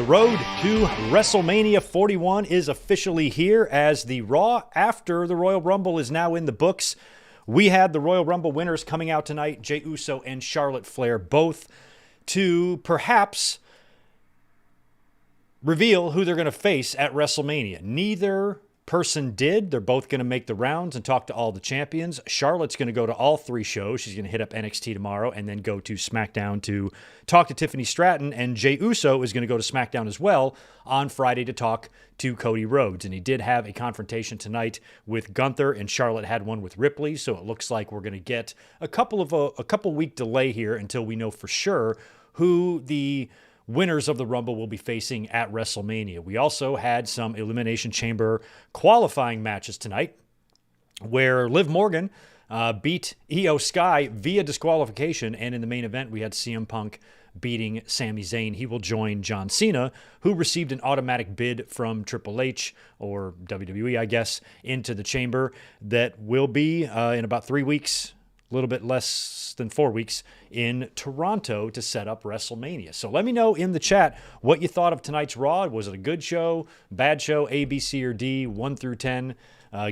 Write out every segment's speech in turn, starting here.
road to WrestleMania 41 is officially here, as the Raw after the Royal Rumble is now in the books. We had the Royal Rumble winners coming out tonight, Jey Uso and Charlotte Flair, both to perhaps reveal who they're going to face at WrestleMania. Neither person did. They're both going to make the rounds and talk to all the champions. Charlotte's going to go to all three shows. She's going to hit up NXT tomorrow and then go to SmackDown to talk to Tiffany Stratton. And Jey Uso is going to go to SmackDown as well on Friday to talk to Cody Rhodes. And he did have a confrontation tonight with Gunther, and Charlotte had one with Ripley. So it looks like we're going to get a couple week delay here until we know for sure who the winners of the Rumble will be facing at WrestleMania. We also had some Elimination Chamber qualifying matches tonight where Liv Morgan beat Io Sky via disqualification, and in the main event we had CM Punk beating Sami Zayn. He will join John Cena, who received an automatic bid from Triple H, or WWE, I guess, into the chamber that will be in about 3 weeks, a little bit less than 4 weeks, in Toronto to set up WrestleMania. So let me know in the chat what you thought of tonight's Raw. Was it a good show, bad show, A, B, C, or D, 1 through 10?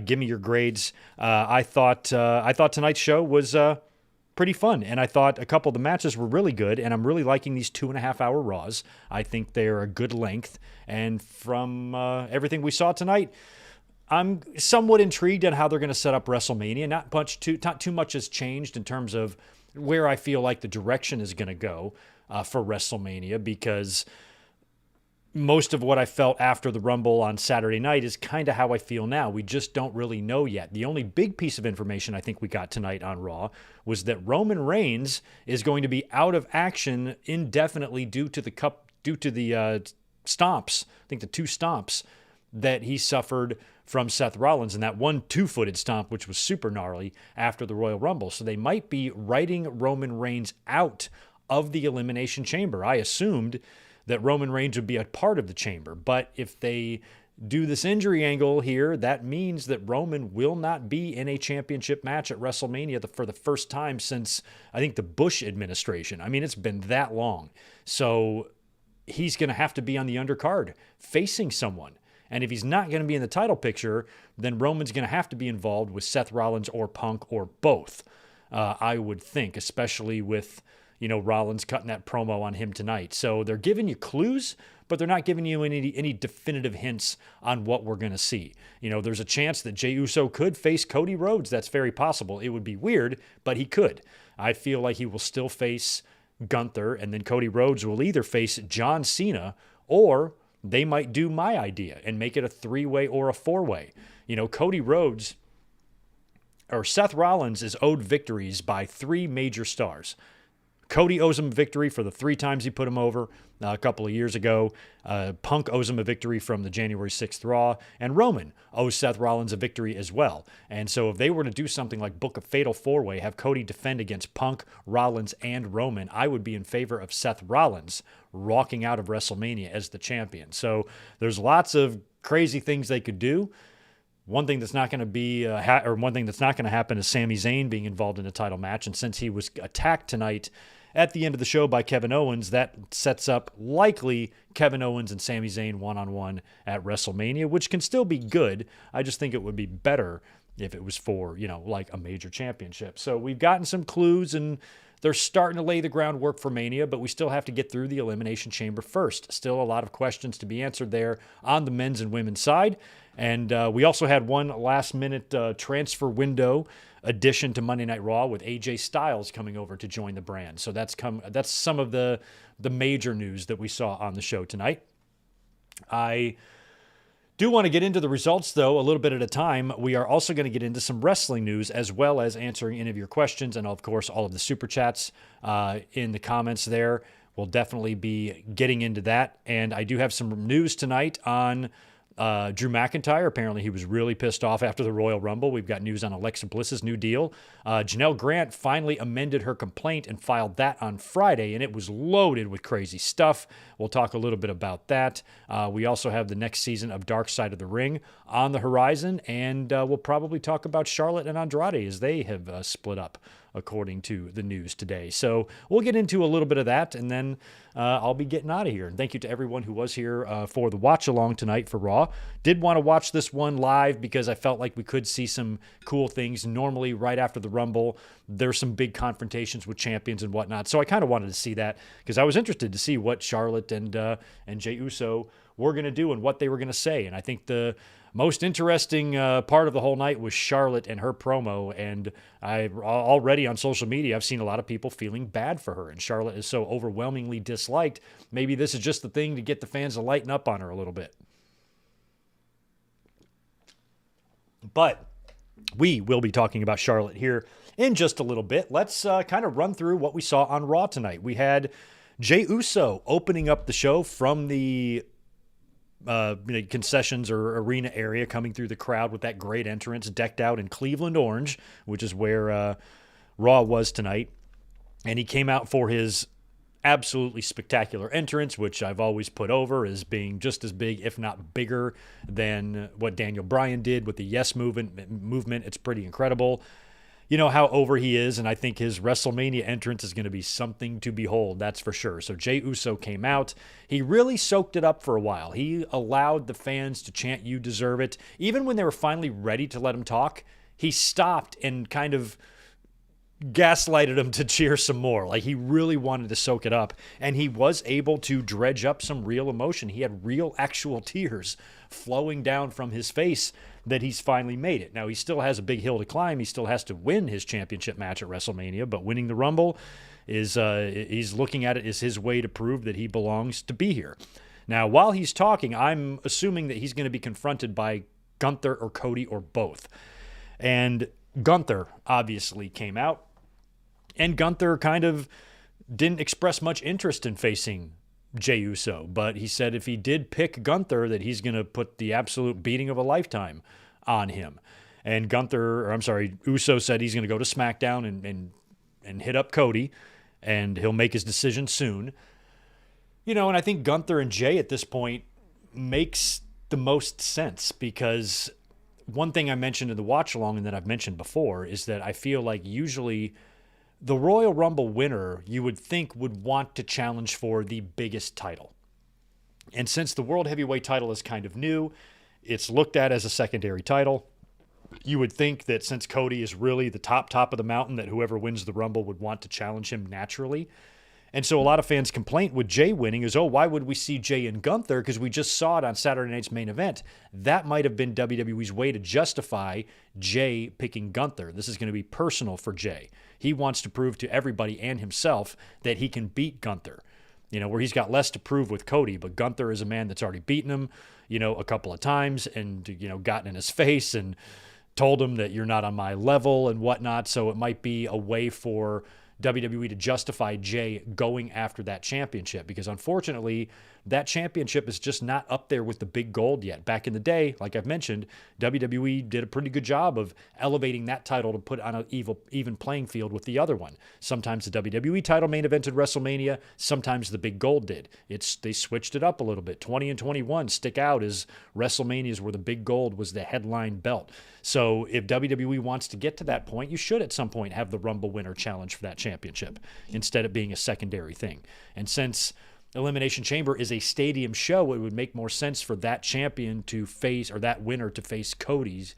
Give me your grades. I thought tonight's show was pretty fun, and I thought a couple of the matches were really good, and I'm really liking these 2.5-hour Raws. I think they're a good length, and from everything we saw tonight, I'm somewhat intrigued on how they're going to set up WrestleMania. Not too much has changed in terms of where I feel like the direction is going to go for WrestleMania, because most of what I felt after the Rumble on Saturday night is kind of how I feel now. We just don't really know yet. The only big piece of information I think we got tonight on Raw was that Roman Reigns is going to be out of action indefinitely due to the stomps. I think the 2 stomps that he suffered from Seth Rollins, and that one 2-footed stomp, which was super gnarly after the Royal Rumble. So they might be writing Roman Reigns out of the Elimination Chamber. I assumed that Roman Reigns would be a part of the chamber, but if they do this injury angle here, that means that Roman will not be in a championship match at WrestleMania for the first time since, I think, the Bush administration. I mean, it's been that long. So he's going to have to be on the undercard facing someone. And if he's not going to be in the title picture, then Roman's going to have to be involved with Seth Rollins or Punk or both, I would think, especially with, Rollins cutting that promo on him tonight. So they're giving you clues, but they're not giving you any definitive hints on what we're going to see. There's a chance that Jey Uso could face Cody Rhodes. That's very possible. It would be weird, but he could. I feel like he will still face Gunther, and then Cody Rhodes will either face John Cena, or they might do my idea and make it a 3-way or a 4-way. Cody Rhodes or Seth Rollins is owed victories by 3 major stars. Cody owes him a victory for the 3 times he put him over a couple of years ago. Punk owes him a victory from the January 6th Raw. And Roman owes Seth Rollins a victory as well. And so if they were to do something like book a fatal 4-way, have Cody defend against Punk, Rollins, and Roman, I would be in favor of Seth Rollins walking out of WrestleMania as the champion. So there's lots of crazy things they could do. One thing that's not going to be, one thing that's not going to happen is Sami Zayn being involved in a title match. And since he was attacked tonight at the end of the show by Kevin Owens, that sets up likely Kevin Owens and Sami Zayn one-on-one at WrestleMania, which can still be good. I just think it would be better if it was for, like a major championship. So we've gotten some clues, and they're starting to lay the groundwork for Mania, but we still have to get through the Elimination Chamber first. Still a lot of questions to be answered there on the men's and women's side. And we also had one last-minute transfer window addition to Monday Night Raw with AJ Styles coming over to join the brand. So that's some of the major news that we saw on the show tonight. I do want to get into the results, though, a little bit at a time. We are also going to get into some wrestling news, as well as answering any of your questions, and of course all of the super chats in the comments there. We'll definitely be getting into that. And I do have some news tonight on Drew McIntyre. Apparently he was really pissed off after the Royal Rumble. We've got news on Alexa Bliss's new deal. Janelle Grant finally amended her complaint and filed that on Friday, and it was loaded with crazy stuff. We'll talk a little bit about that. We also have the next season of Dark Side of the Ring on the horizon, and we'll probably talk about Charlotte and Andrade as they have split up according to the news today. So we'll get into a little bit of that, and then I'll be getting out of here. And thank you to everyone who was here for the watch along tonight for Raw. Did want to watch this one live because I felt like we could see some cool things. Normally, right after the Rumble, there's some big confrontations with champions and whatnot. So I kind of wanted to see that because I was interested to see what Charlotte and Jey Uso were going to do and what they were going to say. And I think the most interesting part of the whole night was Charlotte and her promo. And I already on social media, I've seen a lot of people feeling bad for her. And Charlotte is so overwhelmingly disliked. Maybe this is just the thing to get the fans to lighten up on her a little bit. But we will be talking about Charlotte here in just a little bit. Let's kind of run through what we saw on Raw tonight. We had Jey Uso opening up the show from the concessions or arena area, coming through the crowd with that great entrance decked out in Cleveland orange, which is where Raw was tonight. And he came out for his absolutely spectacular entrance, which I've always put over as being just as big, if not bigger, than what Daniel Bryan did with the Yes movement. It's pretty incredible. You know how over he is, and I think his WrestleMania entrance is going to be something to behold, that's for sure. So Jey Uso came out. He really soaked it up for a while. He allowed the fans to chant, "You deserve it." Even when they were finally ready to let him talk, he stopped and kind of gaslighted them to cheer some more. Like, he really wanted to soak it up, and he was able to dredge up some real emotion. He had real actual tears flowing down from his face that he's finally made it. Now, he still has a big hill to climb. He still has to win his championship match at WrestleMania, but winning the Rumble is he's looking at it as his way to prove that he belongs to be here. Now, while he's talking, I'm assuming that he's going to be confronted by Gunther or Cody or both. And Gunther obviously came out, and Gunther kind of didn't express much interest in facing Jey Uso, but he said if he did pick Gunther, that he's going to put the absolute beating of a lifetime on him. And Uso said he's going to go to SmackDown and hit up Cody, and he'll make his decision soon. You know, and I think Gunther and Jey at this point makes the most sense, because one thing I mentioned in the watch along and that I've mentioned before is that I feel like usually the Royal Rumble winner, you would think, would want to challenge for the biggest title. And since the World Heavyweight title is kind of new, it's looked at as a secondary title. You would think that since Cody is really the top of the mountain, that whoever wins the Rumble would want to challenge him naturally. And so a lot of fans' complaint with Jey winning is, oh, why would we see Jey and Gunther? Because we just saw it on Saturday night's main event. That might have been WWE's way to justify Jey picking Gunther. This is going to be personal for Jey. He wants to prove to everybody and himself that he can beat Gunther, you know, where he's got less to prove with Cody. But Gunther is a man that's already beaten him, you know, a couple of times and, you know, gotten in his face and told him that you're not on my level and whatnot. So it might be a way for WWE to justify Jey going after that championship, because unfortunately that championship is just not up there with the big gold yet. Back in the day, like I've mentioned, WWE did a pretty good job of elevating that title to put on an even playing field with the other one. Sometimes the WWE title main evented WrestleMania, sometimes the big gold did. They switched it up a little bit. 20 and 21 stick out as WrestleManias where the big gold was the headline belt. So if WWE wants to get to that point, you should at some point have the Rumble winner challenge for that championship instead of being a secondary thing. And since Elimination Chamber is a stadium show, it would make more sense for that champion to face, or that winner to face Cody's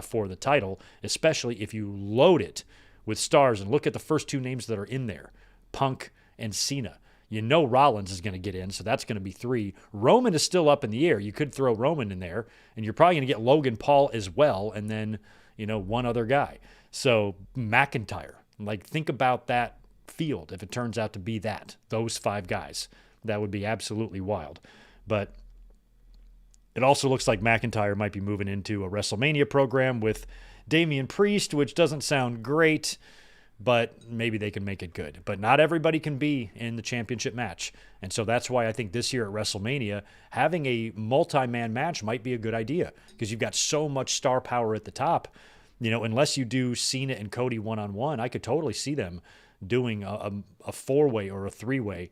for the title, especially if you load it with stars. And look at the first two names that are in there, Punk and Cena. You know Rollins is going to get in, so that's going to be 3. Roman is still up in the air. You could throw Roman in there, and you're probably going to get Logan Paul as well, and then, you know, one other guy. So McIntyre, like, think about that field if it turns out to be those 5 guys. That would be absolutely wild. But it also looks like McIntyre might be moving into a WrestleMania program with Damian Priest, which doesn't sound great, but maybe they can make it good. But not everybody can be in the championship match. And so that's why I think this year at WrestleMania, having a multi-man match might be a good idea, because you've got so much star power at the top. You know, unless you do Cena and Cody one-on-one, I could totally see them doing a 4-way or a 3-way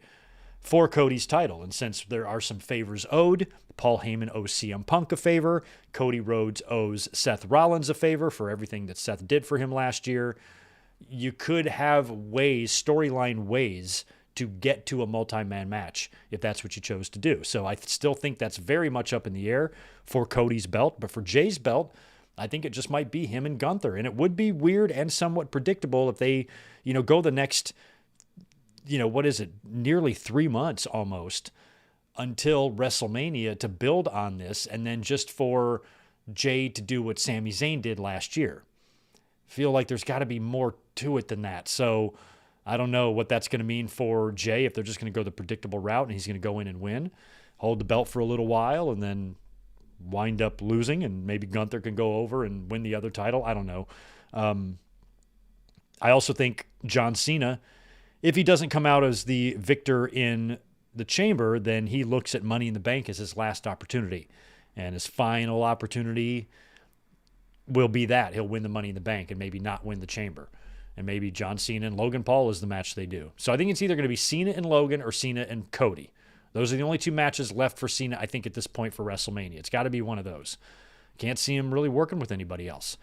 for Cody's title. And since there are some favors owed, Paul Heyman owes CM Punk a favor, Cody Rhodes owes Seth Rollins a favor for everything that Seth did for him last year. you could have storyline ways to get to a multi-man match if that's what you chose to do. So I still think that's very much up in the air for Cody's belt. But for Jey's belt, I think it just might be him and Gunther. And it would be weird and somewhat predictable if they, go the next, nearly 3 months almost until WrestleMania to build on this, and then just for Jey to do what Sami Zayn did last year. Feel like there's got to be more to it than that. So I don't know what that's going to mean for Jey, if they're just going to go the predictable route and he's going to go in and win, hold the belt for a little while, and then wind up losing, and maybe Gunther can go over and win the other title. I don't know. I also think John Cena, if he doesn't come out as the victor in the Chamber, then he looks at Money in the Bank as his last opportunity. And his final opportunity will be that. He'll win the Money in the Bank and maybe not win the Chamber. And maybe John Cena and Logan Paul is the match they do. So I think it's either going to be Cena and Logan or Cena and Cody. Those are the only 2 matches left for Cena, I think, at this point for WrestleMania. It's got to be one of those. Can't see him really working with anybody else.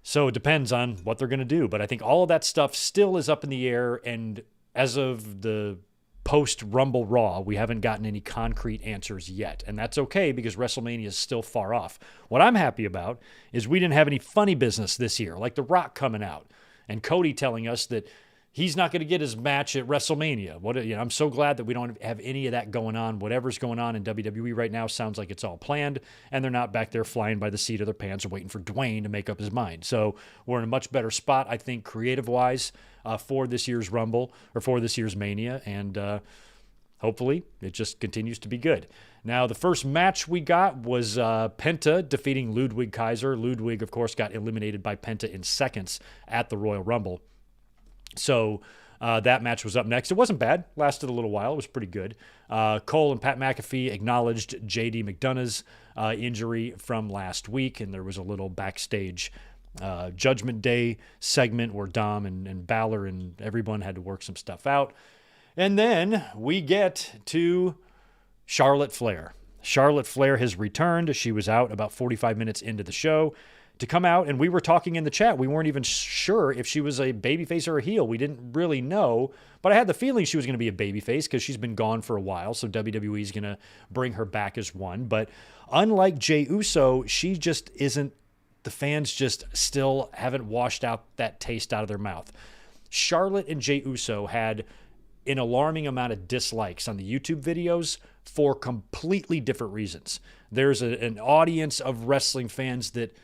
So it depends on what they're going to do. But I think all of that stuff still is up in the air. And as of the post-Rumble Raw, we haven't gotten any concrete answers yet. And that's okay, because WrestleMania is still far off. What I'm happy about is we didn't have any funny business this year, like The Rock coming out and Cody telling us that he's not going to get his match at WrestleMania. I'm so glad that we don't have any of that going on. Whatever's going on in WWE right now sounds like it's all planned, and they're not back there flying by the seat of their pants waiting for Dwayne to make up his mind. So we're in a much better spot, I think, creative-wise, for this year's Rumble, or for this year's Mania, and hopefully it just continues to be good. Now, the first match we got was Penta defeating Ludwig Kaiser. Ludwig, of course, got eliminated by Penta in seconds at the Royal Rumble. So that match was up next. It wasn't bad. Lasted a little while. It was pretty good. Cole and Pat McAfee acknowledged J.D. McDonough's injury from last week, and there was a little backstage Judgment Day segment where Dom and Balor and everyone had to work some stuff out. And then we get to Charlotte Flair. Charlotte Flair has returned. She was out about 45 minutes into the show to come out, and we were talking in the chat. We weren't even sure if she was a babyface or a heel. We didn't really know, but I had the feeling she was going to be a babyface because she's been gone for a while, so WWE is going to bring her back as one. But unlike Jey Uso, she just isn't. The fans just still haven't washed out that taste out of their mouth. Charlotte and Jey Uso had an alarming amount of dislikes on the YouTube videos for completely different reasons. There's an audience of wrestling fans that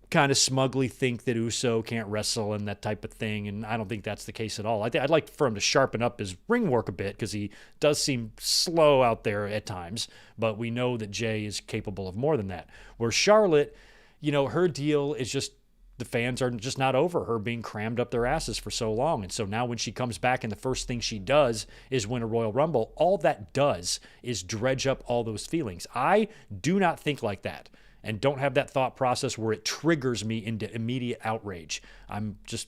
kind of smugly think that Uso can't wrestle and that type of thing, and I don't think that's the case at all. I'd like for him to sharpen up his ring work a bit, because he does seem slow out there at times, but we know that Jey is capable of more than that. Where Charlotte, her deal is just, the fans are just not over her being crammed up their asses for so long. And so now when she comes back and the first thing she does is win a Royal Rumble, all that does is dredge up all those feelings. I do not think like that, and don't have that thought process where it triggers me into immediate outrage. I'm just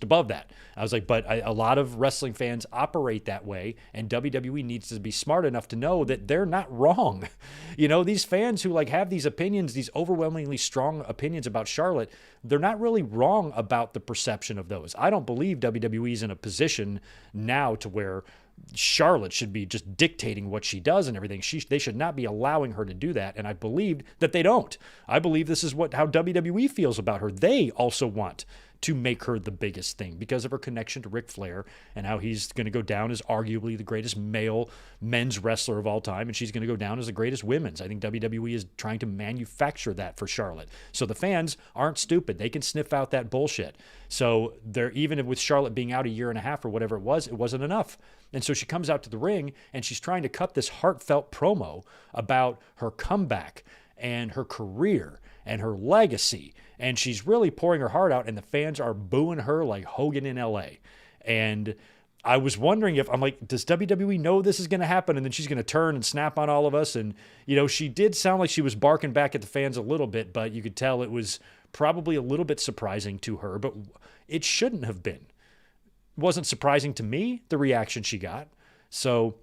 above that. I was like, but a lot of wrestling fans operate that way, and WWE needs to be smart enough to know that they're not wrong. These fans who have these opinions, these overwhelmingly strong opinions about Charlotte, they're not really wrong about the perception of those. I don't believe WWE is in a position now to where Charlotte should be just dictating what she does and everything. They should not be allowing her to do that, and I believed that they don't. I believe this is how WWE feels about her. They also want to make her the biggest thing because of her connection to Ric Flair and how he's going to go down as arguably the greatest men's wrestler of all time, and she's going to go down as the greatest women's. I think WWE is trying to manufacture that for Charlotte. So the fans aren't stupid. They can sniff out that bullshit. So they're, even with Charlotte being out a year and a half or whatever it wasn't enough. And so she comes out to the ring and she's trying to cut this heartfelt promo about her comeback and her career and her legacy. And she's really pouring her heart out, and the fans are booing her like Hogan in LA. And I was wondering I'm like, does WWE know this is going to happen? And then she's going to turn and snap on all of us. And, she did sound like she was barking back at the fans a little bit, but you could tell it was probably a little bit surprising to her, but it shouldn't have been. It wasn't surprising to me, the reaction she got. So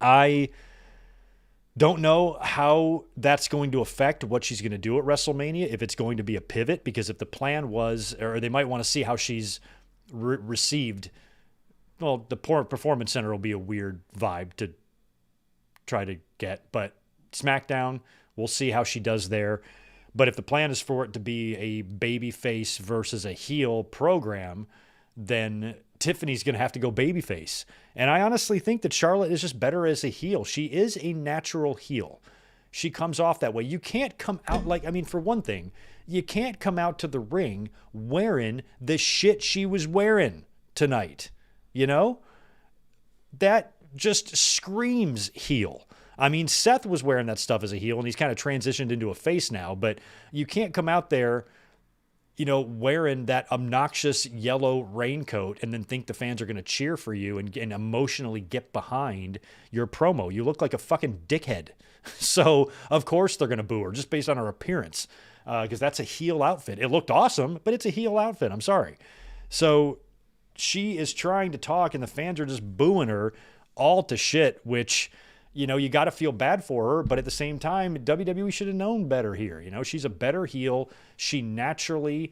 I Don't know how that's going to affect what she's going to do at WrestleMania, if it's going to be a pivot, because if the plan was, or they might want to see how she's received. Well, the Performance Center will be a weird vibe to try to get, but SmackDown, we'll see how she does there. But if the plan is for it to be a babyface versus a heel program, then Tiffany's going to have to go babyface. And I honestly think that Charlotte is just better as a heel. She is a natural heel. She comes off that way. You can't come out like, I mean, for one thing, you can't come out to the ring wearing the shit she was wearing tonight. You know? That just screams heel. I mean, Seth was wearing that stuff as a heel, and he's kind of transitioned into a face now, but you can't come out there, you know, wearing that obnoxious yellow raincoat and then think the fans are going to cheer for you and emotionally get behind your promo. You look like a fucking dickhead. So, of course, they're going to boo her just based on her appearance, because that's a heel outfit. It looked awesome, but it's a heel outfit. I'm sorry. So she is trying to talk, and the fans are just booing her all to shit, which, you know, you got to feel bad for her, but at the same time, WWE should have known better here. You know, she's a better heel. She naturally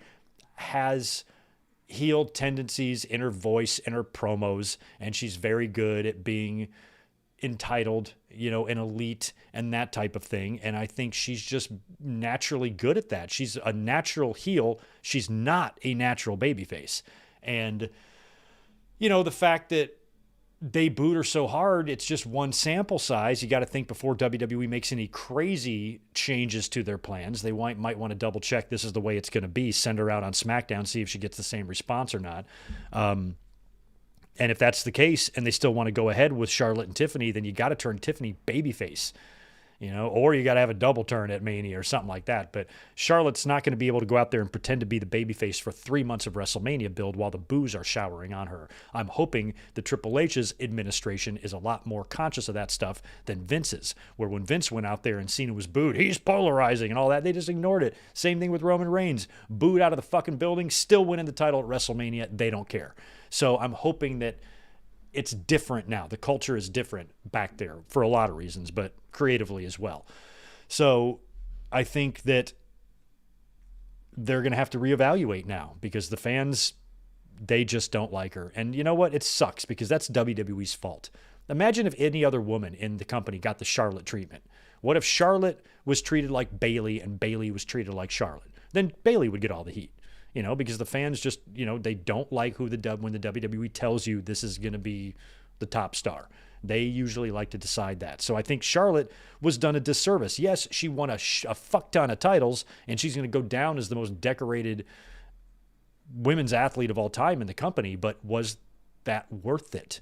has heel tendencies in her voice, in her promos, and she's very good at being entitled, you know, an elite and that type of thing. And I think she's just naturally good at that. She's a natural heel. She's not a natural babyface. And, you know, the fact that they booed her so hard, it's just one sample size. You got to think before WWE makes any crazy changes to their plans. They might want to double check this is the way it's going to be. Send her out on SmackDown, see if she gets the same response or not. And if that's the case and they still want to go ahead with Charlotte and Tiffany, then you got to turn Tiffany babyface. You know, or you got to have a double turn at Mania or something like that. But Charlotte's not going to be able to go out there and pretend to be the babyface for 3 months of WrestleMania build while the boos are showering on her. I'm hoping the Triple H's administration is a lot more conscious of that stuff than Vince's, where when Vince went out there and Cena was booed, he's polarizing and all that, they just ignored it. Same thing with Roman Reigns. Booed out of the fucking building, still winning the title at WrestleMania. They don't care. So I'm hoping that it's different now. The culture is different back there for a lot of reasons, but creatively as well. So I think that they're going to have to reevaluate now because the fans, they just don't like her. And you know what? It sucks because that's WWE's fault. Imagine if any other woman in the company got the Charlotte treatment. What if Charlotte was treated like Bayley and Bayley was treated like Charlotte? Then Bayley would get all the heat. You know, because the fans just, you know, they don't like when the WWE tells you this is going to be the top star. They usually like to decide that. So I think Charlotte was done a disservice. Yes, she won a fuck ton of titles, and she's going to go down as the most decorated women's athlete of all time in the company, but was that worth it?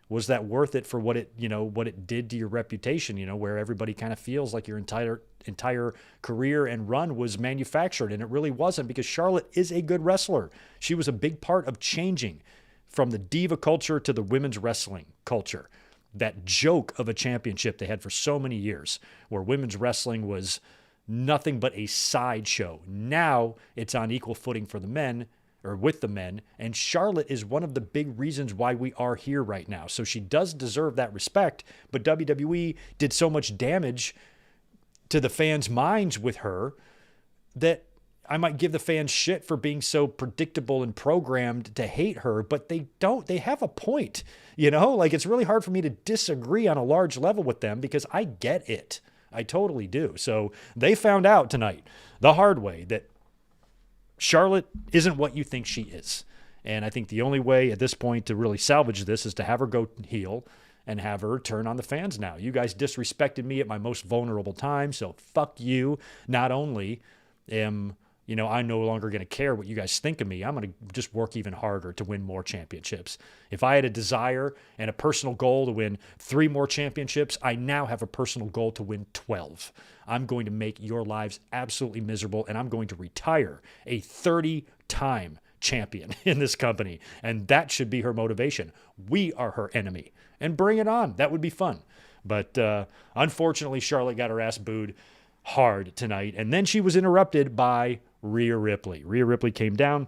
Was that worth it for what it, you know, what it did to your reputation, you know, where everybody kind of feels like your entire career and run was manufactured, and it really wasn't, because Charlotte is a good wrestler. She was a big part of changing from the diva culture to the women's wrestling culture. That joke of a championship they had for so many years, where women's wrestling was nothing but a sideshow. Now it's on equal footing for the men, or with the men, and Charlotte is one of the big reasons why we are here right now. So she does deserve that respect, but WWE did so much damage to the fans' minds with her that I might give the fans shit for being so predictable and programmed to hate her, but they don't. They have a point, you know? Like, it's really hard for me to disagree on a large level with them because I get it. I totally do. So they found out tonight the hard way that Charlotte isn't what you think she is. And I think the only way at this point to really salvage this is to have her go heel and have her turn on the fans now. You guys disrespected me at my most vulnerable time, so fuck you. Not only am, you know, I'm no longer going to care what you guys think of me, I'm going to just work even harder to win more championships. If I had a desire and a personal goal to win 3 more championships, I now have a personal goal to win 12. I'm going to make your lives absolutely miserable, and I'm going to retire a 30-time champion in this company. And that should be her motivation. We are her enemy. And bring it on. That would be fun. But unfortunately, Charlotte got her ass booed hard tonight. And then she was interrupted by Rhea Ripley. Rhea Ripley came down,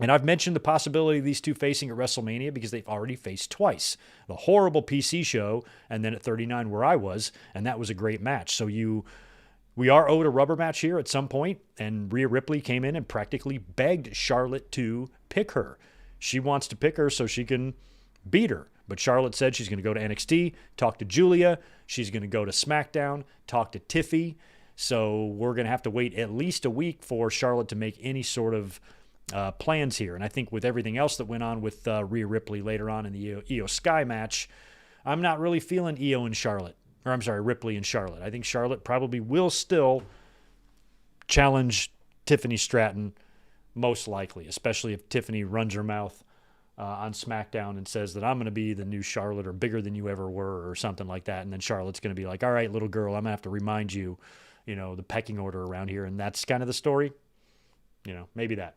And I've mentioned the possibility of these two facing at WrestleMania because they've already faced twice. The horrible PC show, and then at 39 where I was, and that was a great match. So we are owed a rubber match here at some point, and Rhea Ripley came in and practically begged Charlotte to pick her. She wants to pick her so she can beat her. But Charlotte said she's going to go to NXT, talk to Julia. She's going to go to SmackDown, talk to Tiffy. So we're going to have to wait at least a week for Charlotte to make any sort of plans here. And I think with everything else that went on with Rhea Ripley later on in the Io Sky match, I'm not really feeling Ripley and Charlotte. I think Charlotte probably will still challenge Tiffany Stratton, most likely, especially if Tiffany runs her mouth on SmackDown and says that I'm going to be the new Charlotte or bigger than you ever were or something like that. And then Charlotte's going to be like, all right, little girl, I'm going to have to remind you, the pecking order around here. And that's kind of the story. Maybe that.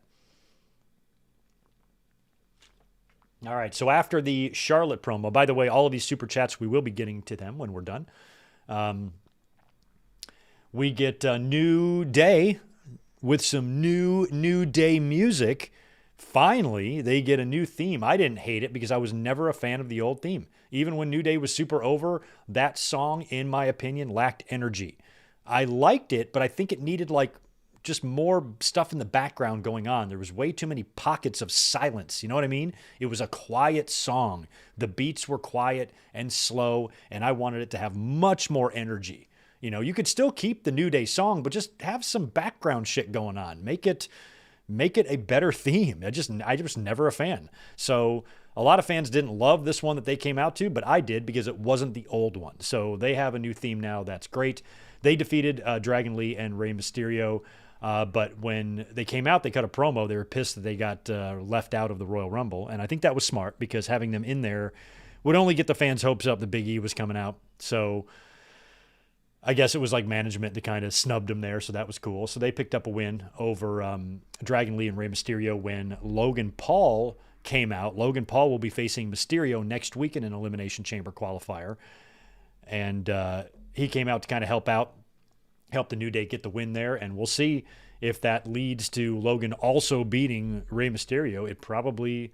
All right, so after the Charlotte promo, by the way, all of these super chats, we will be getting to them when we're done. We get a New Day with some New Day music. Finally, they get a new theme. I didn't hate it because I was never a fan of the old theme. Even when New Day was super over, that song, in my opinion, lacked energy. I liked it, but I think it needed just more stuff in the background going on. There was way too many pockets of silence. You know what I mean? It was a quiet song. The beats were quiet and slow, and I wanted it to have much more energy. You could still keep the New Day song, but just have some background shit going on. Make it a better theme. I just never a fan. So a lot of fans didn't love this one that they came out to, but I did because it wasn't the old one. So they have a new theme now. That's great. They defeated Dragon Lee and Rey Mysterio. But when they came out, they cut a promo. They were pissed that they got left out of the Royal Rumble. And I think that was smart because having them in there would only get the fans' hopes up that Big E was coming out. So I guess it was like management that kind of snubbed them there. So that was cool. So they picked up a win over Dragon Lee and Rey Mysterio when Logan Paul came out. Logan Paul will be facing Mysterio next week in an Elimination Chamber qualifier. And he came out to kind of help the New Day get the win there, and we'll see if that leads to Logan also beating Rey Mysterio. It probably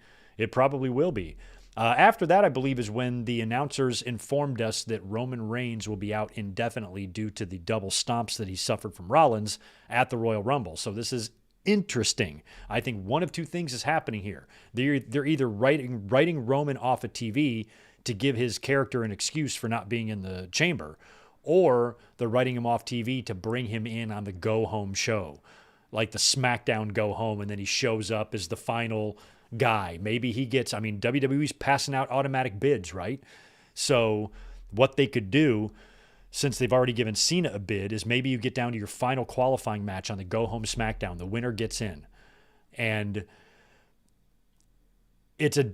will be. After that, I believe, is when the announcers informed us that Roman Reigns will be out indefinitely due to the double stomps that he suffered from Rollins at the Royal Rumble. So this is interesting. I think one of two things is happening here. They're either writing Roman off of TV to give his character an excuse for not being in the chamber, or they're writing him off TV to bring him in on the go-home show, like the SmackDown go-home, and then he shows up as the final guy. Maybe he gets, WWE's passing out automatic bids, right? So what they could do, since they've already given Cena a bid, is maybe you get down to your final qualifying match on the go-home SmackDown. The winner gets in. And it's a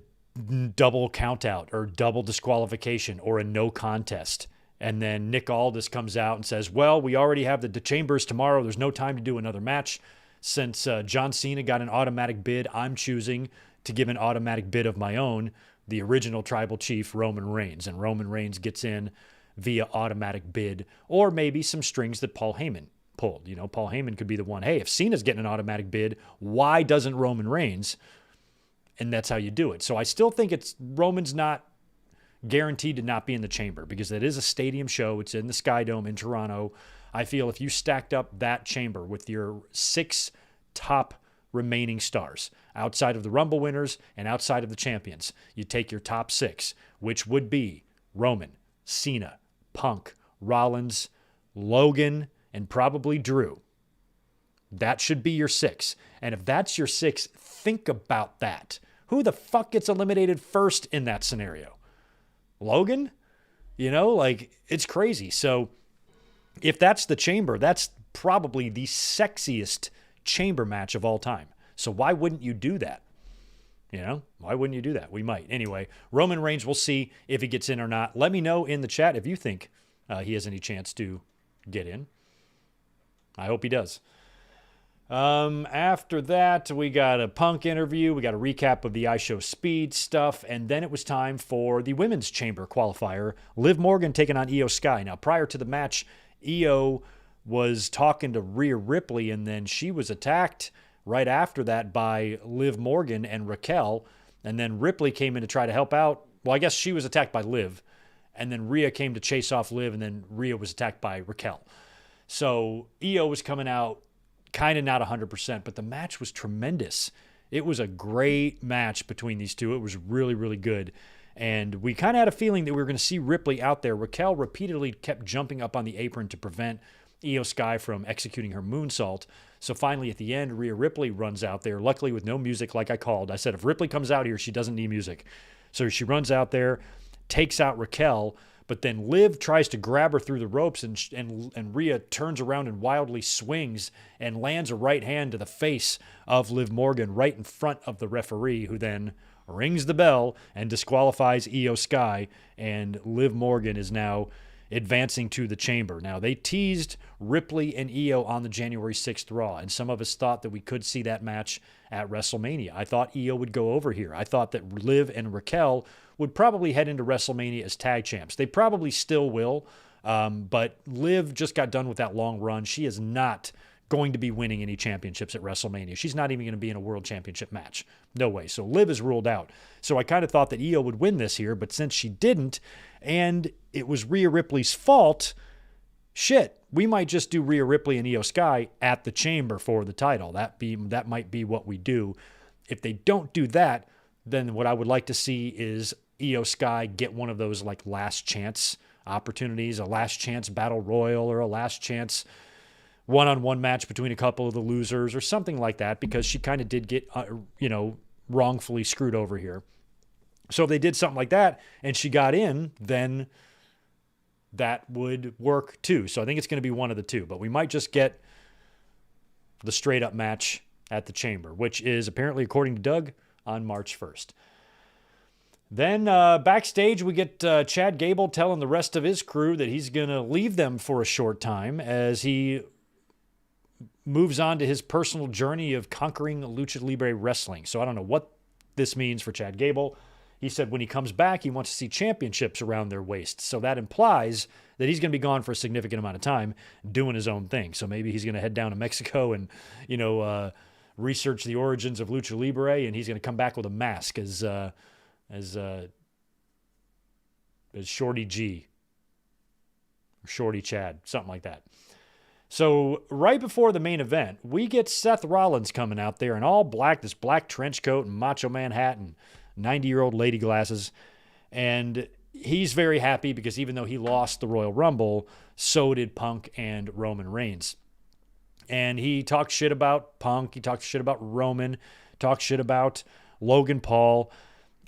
double countout or double disqualification or a no contest. And then Nick Aldis comes out and says, well, we already have the Chambers tomorrow. There's no time to do another match. Since John Cena got an automatic bid, I'm choosing to give an automatic bid of my own, the original tribal chief, Roman Reigns. And Roman Reigns gets in via automatic bid, or maybe some strings that Paul Heyman pulled. Paul Heyman could be the one, hey, if Cena's getting an automatic bid, why doesn't Roman Reigns? And that's how you do it. So I still think Roman's not guaranteed to not be in the chamber because it is a stadium show. It's in the Sky Dome in Toronto. I feel if you stacked up that chamber with your 6 top remaining stars outside of the Rumble winners and outside of the champions, you take your top 6, which would be Roman, Cena, Punk, Rollins, Logan, and probably Drew. That should be your 6. And if that's your 6, think about that. Who the fuck gets eliminated first in that scenario? Logan? It's crazy. So if that's the chamber, that's probably the sexiest chamber match of all time. So why wouldn't you do that? Why wouldn't you do that? We might. Anyway, Roman Reigns, we'll see if he gets in or not. Let me know in the chat if you think he has any chance to get in. I hope he does. After that, we got a Punk interview. We got a recap of the iShow Speed stuff. And then it was time for the Women's Chamber qualifier. Liv Morgan taking on Io Sky. Now, prior to the match, Io was talking to Rhea Ripley, and then she was attacked right after that by Liv Morgan and Raquel. And then Ripley came in to try to help out. Well, I guess she was attacked by Liv. And then Rhea came to chase off Liv, and then Rhea was attacked by Raquel. So Io was coming out kind of not 100%, but the match was tremendous. It was a great match between these two. It was really, really good. And we kind of had a feeling that we were going to see Ripley out there. Raquel repeatedly kept jumping up on the apron to prevent Io Sky from executing her moonsault. So finally, at the end, Rhea Ripley runs out there, luckily with no music like I called. I said, if Ripley comes out here, she doesn't need music. So she runs out there, takes out Raquel, but then Liv tries to grab her through the ropes, and Rhea turns around and wildly swings and lands a right hand to the face of Liv Morgan right in front of the referee, who then rings the bell and disqualifies Io Sky, and Liv Morgan is now advancing to the chamber. Now, they teased Ripley and Io on the January 6th Raw, and some of us thought that we could see that match at WrestleMania. I thought Io would go over here. I thought that Liv and Raquel would probably head into WrestleMania as tag champs. They probably still will, but Liv just got done with that long run. She is not going to be winning any championships at WrestleMania. She's not even going to be in a world championship match. No way. So Liv is ruled out. So I kind of thought that Io would win this here, but since she didn't, and it was Rhea Ripley's fault, shit, we might just do Rhea Ripley and Io Sky at the chamber for the title. That might be what we do. If they don't do that, then what I would like to see is Io Sky get one of those like last chance opportunities, a last chance battle royal or a last chance one-on-one match between a couple of the losers or something like that, because she kind of did get, wrongfully screwed over here. So if they did something like that and she got in, then that would work too. So I think it's going to be one of the two, but we might just get the straight up match at the chamber, which is apparently, according to Doug, on March 1st. Then backstage, we get Chad Gable telling the rest of his crew that he's going to leave them for a short time as he moves on to his personal journey of conquering Lucha Libre Wrestling. So I don't know what this means for Chad Gable. He said when he comes back, he wants to see championships around their waists. So that implies that he's going to be gone for a significant amount of time doing his own thing. So maybe he's going to head down to Mexico and, research the origins of Lucha Libre, and he's going to come back with a mask as Shorty G or Shorty Chad, something like that. So right before the main event, we get Seth Rollins coming out there in all black, this black trench coat and Macho Man hat and 90-year-old lady glasses. And he's very happy because even though he lost the Royal Rumble, so did Punk and Roman Reigns. And he talked shit about Punk. He talked shit about Roman, talked shit about Logan Paul,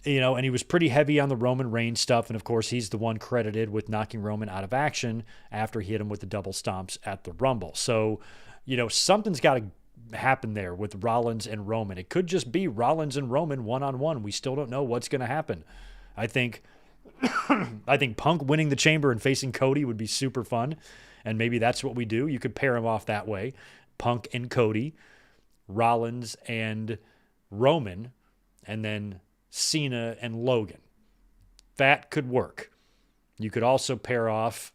and he was pretty heavy on the Roman Reigns stuff. And of course, he's the one credited with knocking Roman out of action after he hit him with the double stomps at the Rumble. So, something's got to happen there with Rollins and Roman. It could just be Rollins and Roman one-on-one. We still don't know what's going to happen. I think Punk winning the chamber and facing Cody would be super fun. And maybe that's what we do. You could pair them off that way. Punk and Cody, Rollins and Roman, and then Cena and Logan. That could work. You could also pair off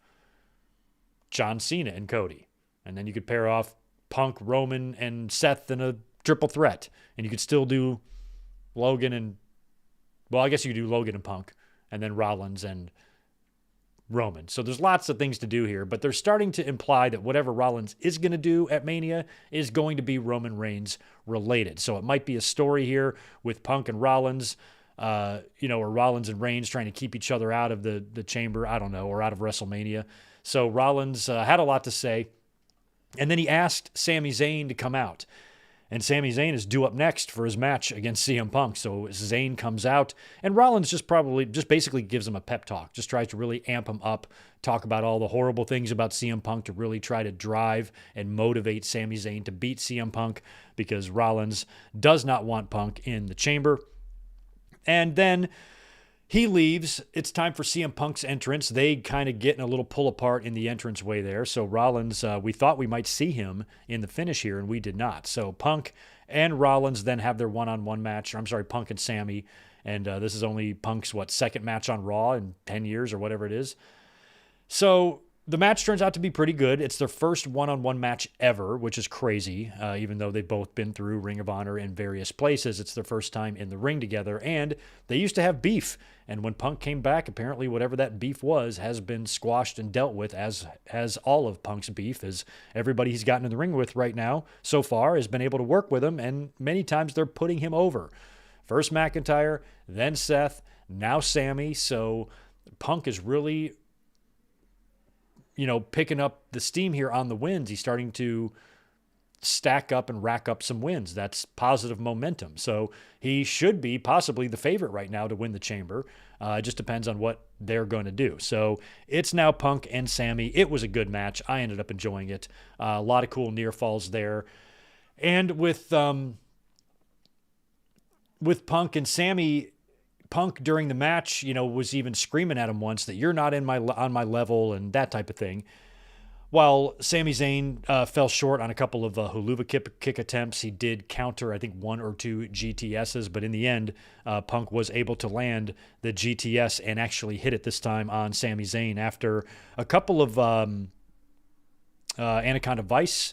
John Cena and Cody. And then you could pair off Punk, Roman, and Seth in a triple threat. And you could still do Logan and... Well, I guess you could do Logan and Punk. And then Rollins and Roman. So there's lots of things to do here. But they're starting to imply that whatever Rollins is going to do at Mania is going to be Roman Reigns related. So it might be a story here with Punk and Rollins, or Rollins and Reigns trying to keep each other out of the chamber, I don't know, or out of WrestleMania. So Rollins had a lot to say. And then he asked Sami Zayn to come out. And Sami Zayn is due up next for his match against CM Punk. So Zayn comes out, and Rollins just basically gives him a pep talk, just tries to really amp him up, talk about all the horrible things about CM Punk to really try to drive and motivate Sami Zayn to beat CM Punk, because Rollins does not want Punk in the chamber. And then he leaves. It's time for CM Punk's entrance. They kind of get in a little pull apart in the entranceway there. So Rollins, we thought we might see him in the finish here, and we did not. So Punk and Rollins then have their one-on-one match. Punk and Sami. And this is only Punk's, second match on Raw in 10 years or whatever it is. So The match turns out to be pretty good. It's their first one-on-one match ever, which is crazy. Even though they've both been through Ring of Honor in various places, it's their first time in the ring together. And they used to have beef. And when Punk came back, apparently whatever that beef was has been squashed and dealt with, as has all of Punk's beef, as everybody he's gotten in the ring with right now so far has been able to work with him. And many times they're putting him over. First McIntyre, then Seth, now Sami. So Punk is really, picking up the steam here on the wins. He's starting to stack up and rack up some wins. That's positive momentum. So he should be possibly the favorite right now to win the Chamber. It just depends on what they're going to do. So it's now Punk and Sami. It was a good match. I ended up enjoying it. A lot of cool near falls there. And with Punk and Sami, Punk during the match, was even screaming at him once that you're not on my level and that type of thing. While Sami Zayn fell short on a couple of huluva kick attempts, he did counter, I think, 1 or 2 GTSs, but in the end, Punk was able to land the GTS and actually hit it this time on Sami Zayn after a couple of Anaconda Vice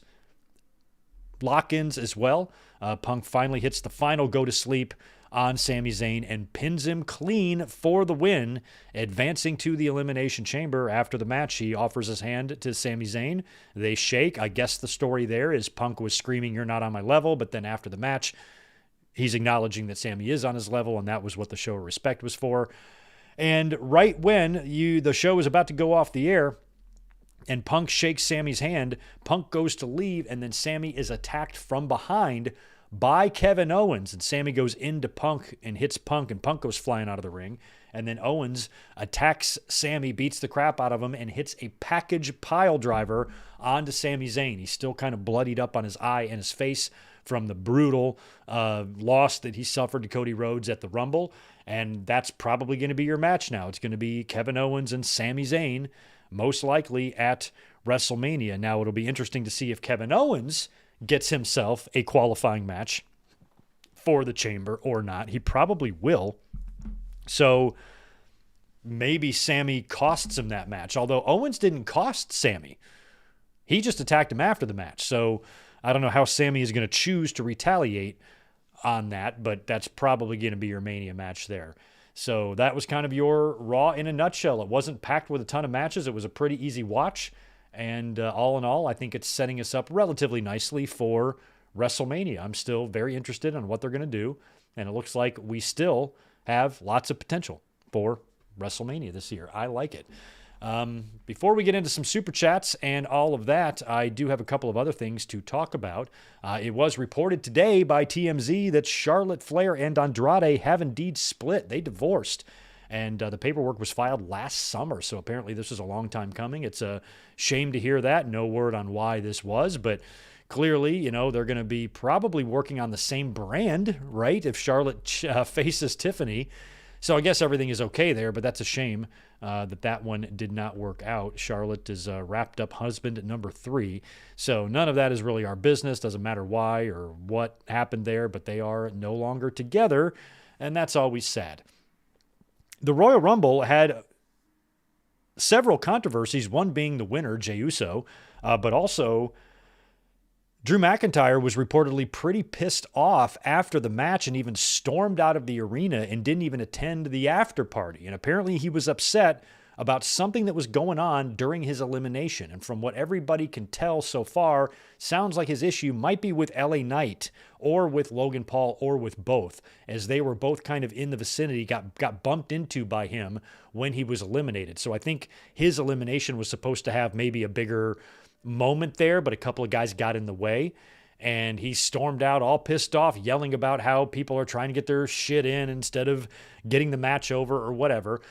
lock-ins as well. Punk finally hits the final go-to-sleep on Sami Zayn and pins him clean for the win, advancing to the Elimination Chamber. After the match, he offers his hand to Sami Zayn. They shake. I guess the story there is Punk was screaming, "You're not on my level," but then after the match, he's acknowledging that Sami is on his level, and that was what the show of respect was for. And right when the show is about to go off the air, and Punk shakes Sami's hand, Punk goes to leave, and then Sami is attacked from behind by Kevin Owens, and Sami goes into Punk and hits Punk, and Punk goes flying out of the ring. And then Owens attacks Sami, beats the crap out of him, and hits a package pile driver onto Sami Zayn. He's still kind of bloodied up on his eye and his face from the brutal loss that he suffered to Cody Rhodes at the Rumble. And that's probably going to be your match now. It's going to be Kevin Owens and Sami Zayn, most likely at WrestleMania. Now, it'll be interesting to see if Kevin Owens gets himself a qualifying match for the Chamber or not. He probably will. So maybe Sami costs him that match. Although Owens didn't cost Sami. He just attacked him after the match. So I don't know how Sami is going to choose to retaliate on that, but that's probably going to be your Mania match there. So that was kind of your Raw in a nutshell. It wasn't packed with a ton of matches. It was a pretty easy watch. And all in all, I think it's setting us up relatively nicely for WrestleMania. I'm still very interested in what they're going to do. And it looks like we still have lots of potential for WrestleMania this year. I like it. Before we get into some super chats and all of that, I do have a couple of other things to talk about. It was reported today by TMZ that Charlotte Flair and Andrade have indeed split. They divorced. And the paperwork was filed last summer, so apparently this was a long time coming. It's a shame to hear that. No word on why this was, but clearly, they're going to be probably working on the same brand, right, if Charlotte faces Tiffany. So I guess everything is okay there, but that's a shame that one did not work out. Charlotte is wrapped up husband number 3. So none of that is really our business. Doesn't matter why or what happened there, but they are no longer together, and that's always sad. The Royal Rumble had several controversies, one being the winner, Jey Uso, but also Drew McIntyre was reportedly pretty pissed off after the match and even stormed out of the arena and didn't even attend the after party. And apparently he was upset about something that was going on during his elimination. And from what everybody can tell so far, sounds like his issue might be with LA Knight or with Logan Paul or with both, as they were both kind of in the vicinity, got bumped into by him when he was eliminated. So I think his elimination was supposed to have maybe a bigger moment there, but a couple of guys got in the way. And he stormed out all pissed off, yelling about how people are trying to get their shit in instead of getting the match over or whatever.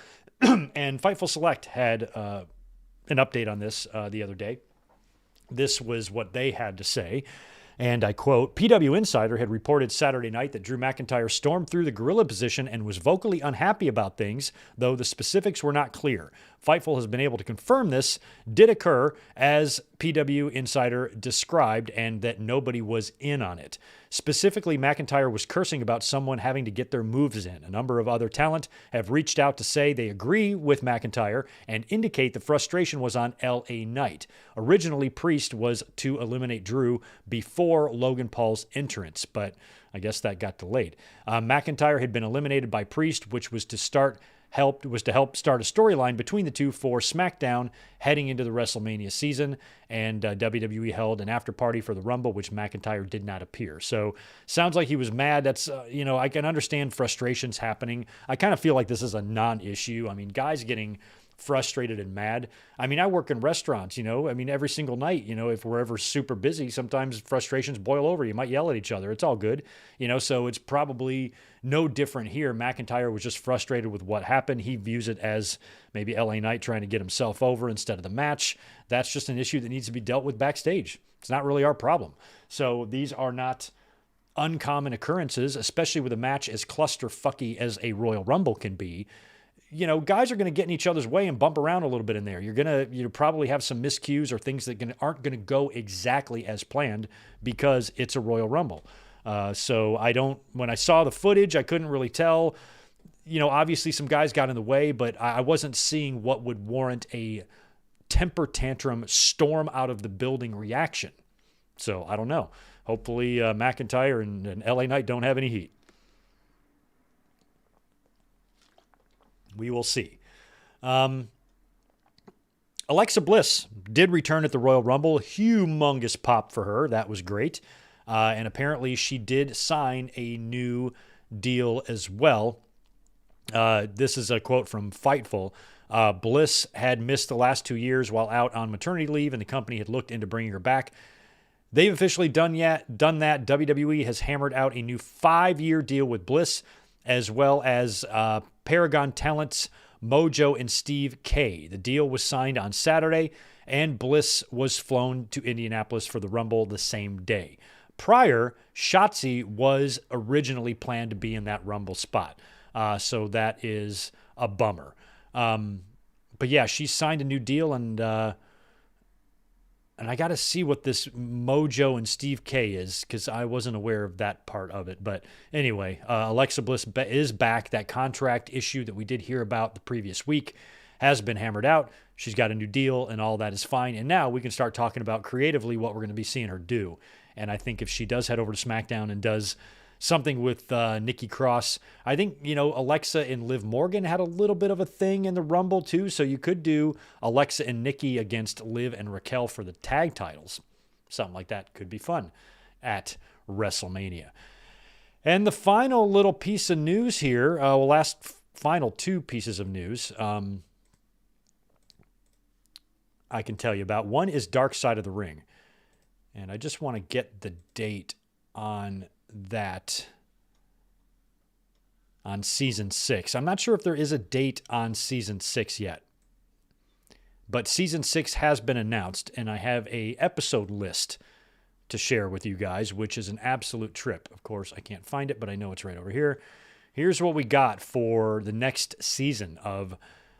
And Fightful Select had an update on this the other day. This was what they had to say. And I quote, PW Insider had reported Saturday night that Drew McIntyre stormed through the gorilla position and was vocally unhappy about things, though the specifics were not clear. Fightful has been able to confirm this did occur as PW Insider described, and that nobody was in on it. Specifically, McIntyre was cursing about someone having to get their moves in. A number of other talent have reached out to say they agree with McIntyre and indicate the frustration was on LA Knight. Originally, Priest was to eliminate Drew before Logan Paul's entrance, but I guess that got delayed. McIntyre had been eliminated by Priest, which was to help start a storyline between the two for SmackDown heading into the WrestleMania season, and WWE held an after party for the Rumble, which McIntyre did not appear. So sounds like he was mad. That's, I can understand frustrations happening. I kind of feel like this is a non-issue. I mean, guys getting frustrated and mad. I mean, I work in restaurants, every single night, if we're ever super busy, sometimes frustrations boil over. You might yell at each other. It's all good, so it's probably no different here. McIntyre was just frustrated with what happened. He views it as maybe LA Knight trying to get himself over instead of the match. That's just an issue that needs to be dealt with backstage. It's not really our problem. So these are not uncommon occurrences, especially with a match as clusterfucky as a Royal Rumble can be. Guys are going to get in each other's way and bump around a little bit in there. You're going to probably have some miscues or things that aren't going to go exactly as planned because it's a Royal Rumble. So when I saw the footage, I couldn't really tell. Obviously some guys got in the way, but I wasn't seeing what would warrant a temper tantrum, storm out of the building reaction. So I don't know. Hopefully McIntyre and LA Knight don't have any heat. We will see. Alexa Bliss did return at the Royal Rumble. Humongous pop for her. That was great. And apparently she did sign a new deal as well. This is a quote from Fightful. Bliss had missed the last 2 years while out on maternity leave, and the company had looked into bringing her back. They've officially done that. WWE has hammered out a new 5-year deal with Bliss, as well as Paragon talents Mojo and Steve K. The deal was signed on Saturday, and Bliss was flown to Indianapolis for the Rumble the same day. Prior, Shotzi was originally planned to be in that Rumble spot, so that is a bummer. But yeah, she signed a new deal, and I got to see what this Mojo and Steve K is, because I wasn't aware of that part of it. But anyway, Alexa Bliss is back. That contract issue that we did hear about the previous week has been hammered out. She's got a new deal, and all that is fine. And now we can start talking about creatively what we're going to be seeing her do. And I think if she does head over to SmackDown and does something with Nikki Cross, I think, Alexa and Liv Morgan had a little bit of a thing in the Rumble too. So you could do Alexa and Nikki against Liv and Raquel for the tag titles. Something like that could be fun at WrestleMania. And the final little piece of news here, final two pieces of news I can tell you about. One is Dark Side of the Ring. And I just want to get the date on that on season 6. I'm not sure if there is a date on season 6 yet, but season 6 has been announced, and I have a episode list to share with you guys, which is an absolute trip. Of course, I can't find it, but I know it's right over here. Here's what we got for the next season of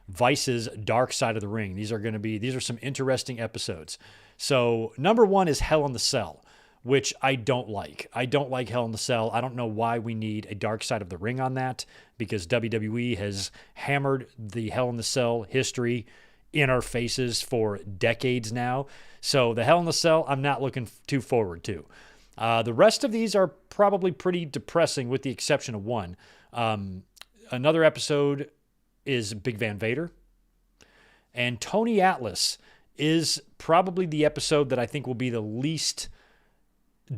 Vice's Dark Side of the Ring. These are some interesting episodes. So number 1 is Hell in the Cell, which I don't like. I don't like Hell in the Cell. I don't know why we need a Dark Side of the Ring on that, because WWE has hammered the Hell in the Cell history in our faces for decades now. So the Hell in the Cell, I'm not looking too forward to. The rest of these are probably pretty depressing with the exception of one. Another episode is Big Van Vader. And Tony Atlas is probably the episode that I think will be the least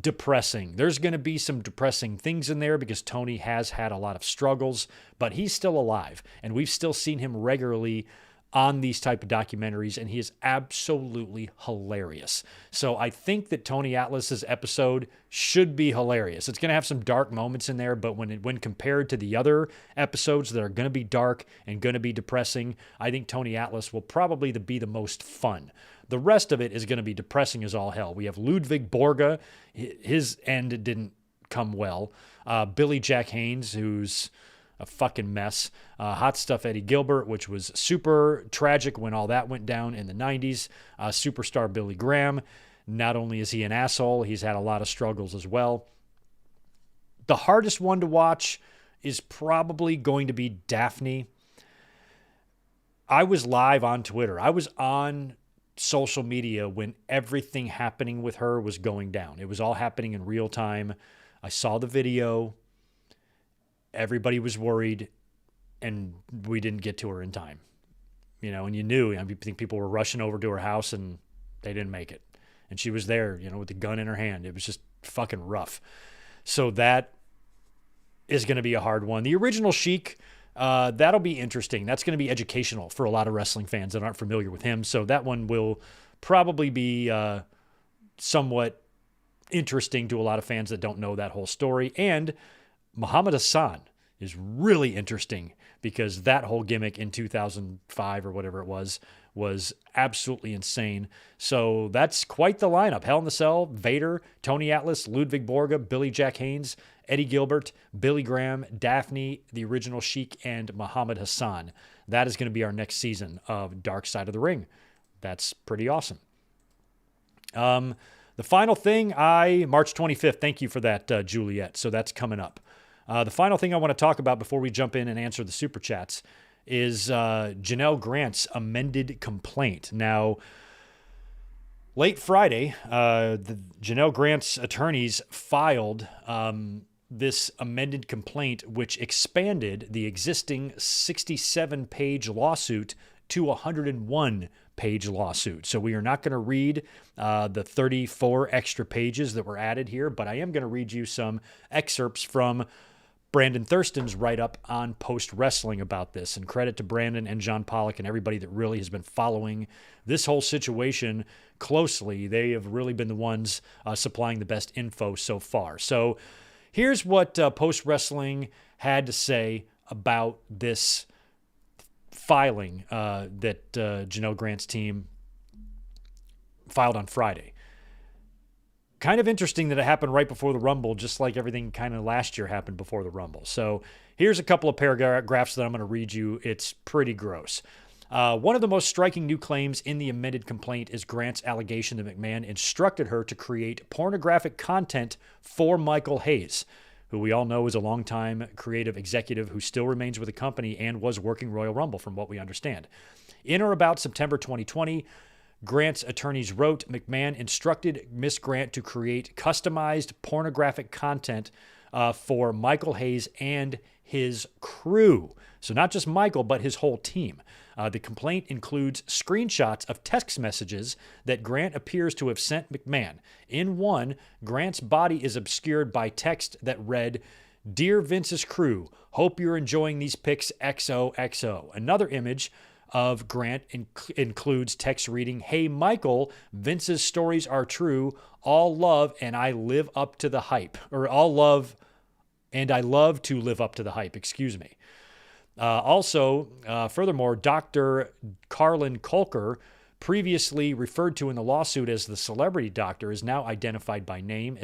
depressing. There's going to be some depressing things in there because Tony has had a lot of struggles, but he's still alive, and we've still seen him regularly on these type of documentaries, and he is absolutely hilarious. So I think that Tony Atlas's episode should be hilarious. It's going to have some dark moments in there, but when compared to the other episodes that are going to be dark and going to be depressing, I think Tony Atlas will probably be the most fun. The rest of it is going to be depressing as all hell. We have Ludwig Borga. His end didn't come well. Billy Jack Haynes, who's a fucking mess. Hot Stuff Eddie Gilbert, which was super tragic when all that went down in the 90s. Superstar Billy Graham. Not only is he an asshole, he's had a lot of struggles as well. The hardest one to watch is probably going to be Daphne. I was live on Twitter. I was on social media when everything happening with her was going down. It was all happening in real time. I saw the video. Everybody was worried, and we didn't get to her in time. And you knew. I think people were rushing over to her house, and they didn't make it. And she was there, with the gun in her hand. It was just fucking rough. So that is going to be a hard one. The original Sheik, that'll be interesting. That's going to be educational for a lot of wrestling fans that aren't familiar with him. So that one will probably be somewhat interesting to a lot of fans that don't know that whole story. And Muhammad Hassan is really interesting because that whole gimmick in 2005 or whatever it was absolutely insane. So that's quite the lineup. Hell in the Cell, Vader, Tony Atlas, Ludwig Borga, Billy Jack Haynes, Eddie Gilbert, Billy Graham, Daphne, the original Sheik, and Muhammad Hassan. That is going to be our next season of Dark Side of the Ring. That's pretty awesome. The final thing, March 25th, thank you for that, Juliet. So that's coming up. The final thing I want to talk about before we jump in and answer the Super Chats is Janelle Grant's complaint. Now, late Friday, the Janelle Grant's attorneys filed this amended complaint, which expanded the existing 67-page lawsuit to a 101-page lawsuit. So we are not going to read the 34 extra pages that were added here, but I am going to read you some excerpts from Brandon Thurston's write-up on Post Wrestling about this. And credit to Brandon and John Pollock and everybody that really has been following this whole situation closely. They have really been the ones supplying the best info so far. So here's what Post Wrestling had to say about this filing that Janelle Grant's team filed on Friday. Kind of interesting that it happened right before the Rumble, just like everything kind of last year happened before the Rumble. So here's a couple of paragraphs that I'm going to read you. It's pretty gross. One of the most striking new claims in the amended complaint is Grant's allegation that McMahon instructed her to create pornographic content for Michael Hayes, who we all know is a longtime creative executive who still remains with the company and was working Royal Rumble, from what we understand. In or about September 2020, Grant's attorneys wrote, McMahon instructed Miss Grant to create customized pornographic content for Michael Hayes and his crew. So not just Michael, but his whole team. The complaint includes screenshots of text messages that Grant appears to have sent McMahon. In one, Grant's body is obscured by text that read, Dear Vince's crew, hope you're enjoying these pics XOXO. Another image of Grant includes text reading, Hey Michael, Vince's stories are true, all love and I live up to the hype. Or all love and I love to live up to the hype, excuse me. Furthermore, Dr. Carlin Kolker, previously referred to in the lawsuit as the celebrity doctor, is now identified by name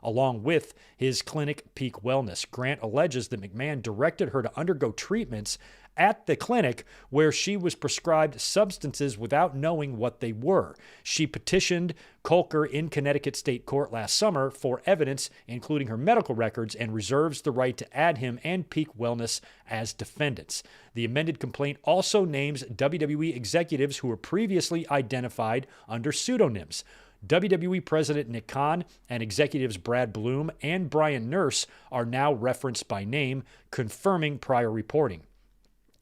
along with his clinic Peak Wellness. Grant alleges that McMahon directed her to undergo treatments at the clinic where she was prescribed substances without knowing what they were. She petitioned Kolker in Connecticut State Court last summer for evidence, including her medical records, and reserves the right to add him and Peak Wellness as defendants. The amended complaint also names WWE executives who were previously identified under pseudonyms. WWE President Nick Khan and executives Brad Bloom and Brian Nurse are now referenced by name, confirming prior reporting.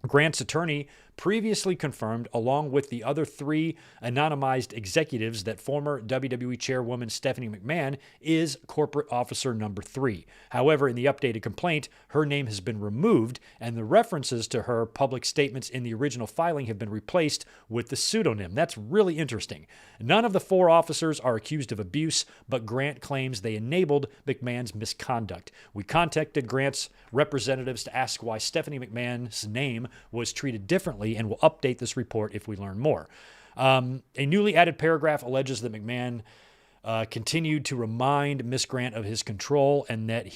Grant's attorney previously confirmed, along with the other three anonymized executives, that former WWE chairwoman Stephanie McMahon is corporate officer number 3. However, in the updated complaint, her name has been removed, and the references to her public statements in the original filing have been replaced with the pseudonym. That's really interesting. None of the 4 officers are accused of abuse, but Grant claims they enabled McMahon's misconduct. We contacted Grant's representatives to ask why Stephanie McMahon's name was treated differently, and will update this report if we learn more. A newly added paragraph alleges that McMahon continued to remind Miss Grant of his control and that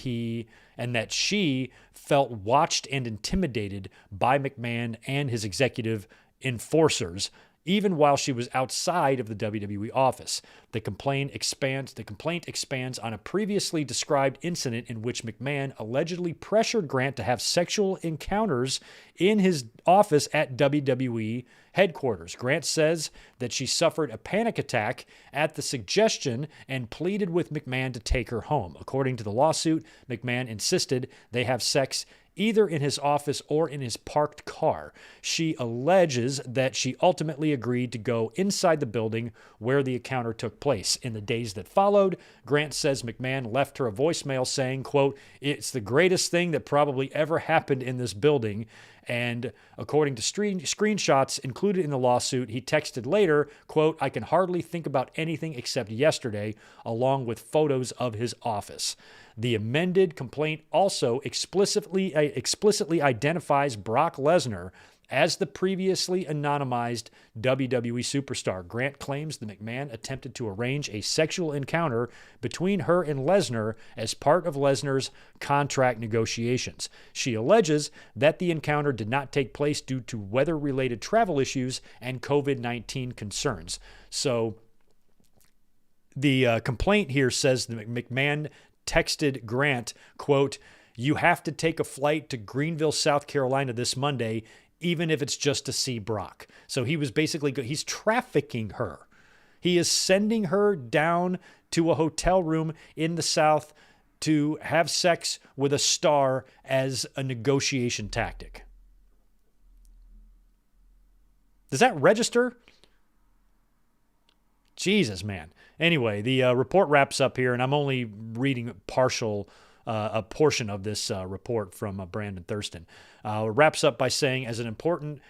she felt watched and intimidated by McMahon and his executive enforcers, even while she was outside of the WWE office. The complaint expands on a previously described incident in which McMahon allegedly pressured Grant to have sexual encounters in his office at WWE headquarters. Grant says that she suffered a panic attack at the suggestion and pleaded with McMahon to take her home. According to the lawsuit, McMahon insisted they have sex either in his office or in his parked car. She alleges that she ultimately agreed to go inside the building where the encounter took place. In the days that followed, Grant says McMahon left her a voicemail saying, quote, "It's the greatest thing that probably ever happened in this building." And according to screenshots included in the lawsuit, he texted later, quote, "I can hardly think about anything except yesterday," along with photos of his office. The amended complaint also explicitly identifies Brock Lesnar as the previously anonymized WWE superstar. Grant claims that McMahon attempted to arrange a sexual encounter between her and Lesnar as part of Lesnar's contract negotiations. She alleges that the encounter did not take place due to weather-related travel issues and COVID-19 concerns. So the complaint here says that McMahon texted Grant, quote, "You have to take a flight to Greenville, South Carolina this Monday, even if it's just to see Brock." So he was basically, he's trafficking her. He is sending her down to a hotel room in the South to have sex with a star as a negotiation tactic. Does that register? Jesus, man. Anyway, the report wraps up here, and I'm only reading a portion of this report from Brandon Thurston. It wraps up by saying, as an important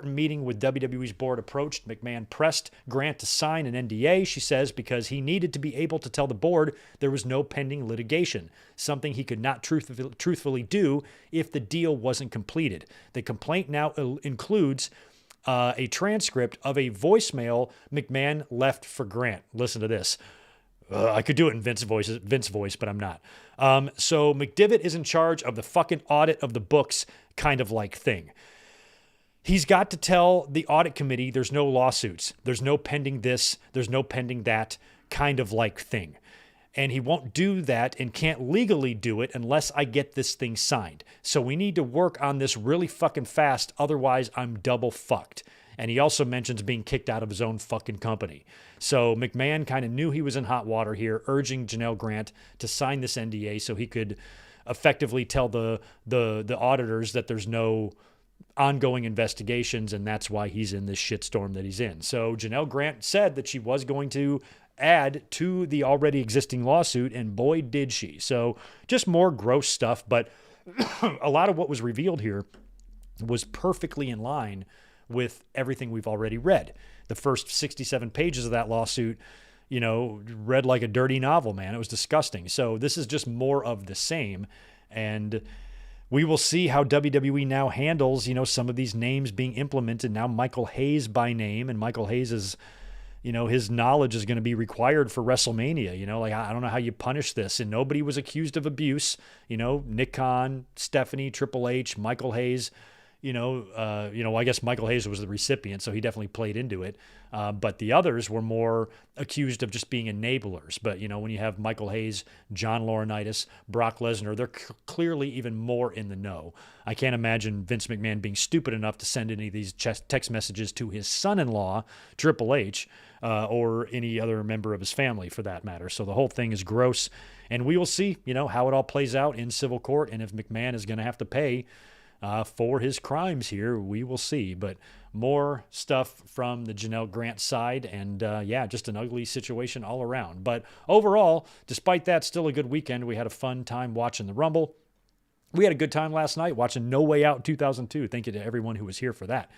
meeting with WWE's board approached, McMahon pressed Grant to sign an NDA, she says, because he needed to be able to tell the board there was no pending litigation, something he could not truthfully do if the deal wasn't completed. The complaint now includes a transcript of a voicemail McMahon left for Grant. Listen to this. I could do it in Vince voice, but I'm not. So McDivitt is in charge of the fucking audit of the books kind of like thing. He's got to tell the audit committee there's no lawsuits, there's no pending this, there's no pending that kind of like thing. And he won't do that and can't legally do it unless I get this thing signed. So we need to work on this really fucking fast, otherwise I'm double fucked. And he also mentions being kicked out of his own fucking company. So McMahon kind of knew he was in hot water here, urging Janelle Grant to sign this NDA so he could effectively tell the auditors that there's no ongoing investigations, and that's why he's in this shitstorm that he's in. So Janelle Grant said that she was going to add to the already existing lawsuit, and boy, did she. So just more gross stuff, but a lot of what was revealed here was perfectly in line with everything we've already read. The first 67 pages of that lawsuit, read like a dirty novel, man. It was disgusting. So this is just more of the same, and we will see how WWE now handles, some of these names being implemented. Now Michael Hayes by name, and Michael Hayes is, his knowledge is going to be required for WrestleMania. I don't know how you punish this. And nobody was accused of abuse. Nick Khan, Stephanie, Triple H, Michael Hayes. I guess Michael Hayes was the recipient, so he definitely played into it. But the others were more accused of just being enablers. But, when you have Michael Hayes, John Laurinaitis, Brock Lesnar, they're clearly even more in the know. I can't imagine Vince McMahon being stupid enough to send any of these text messages to his son-in-law, Triple H, or any other member of his family for that matter. So the whole thing is gross. And we will see, how it all plays out in civil court, and if McMahon is going to have to pay for his crimes here, we will see. But more stuff from the Janelle Grant side, and just an ugly situation all around. But overall, despite that, still a good weekend. We had a fun time watching the Rumble. We had a good time last night watching No Way Out 2002. Thank you to everyone who was here for that.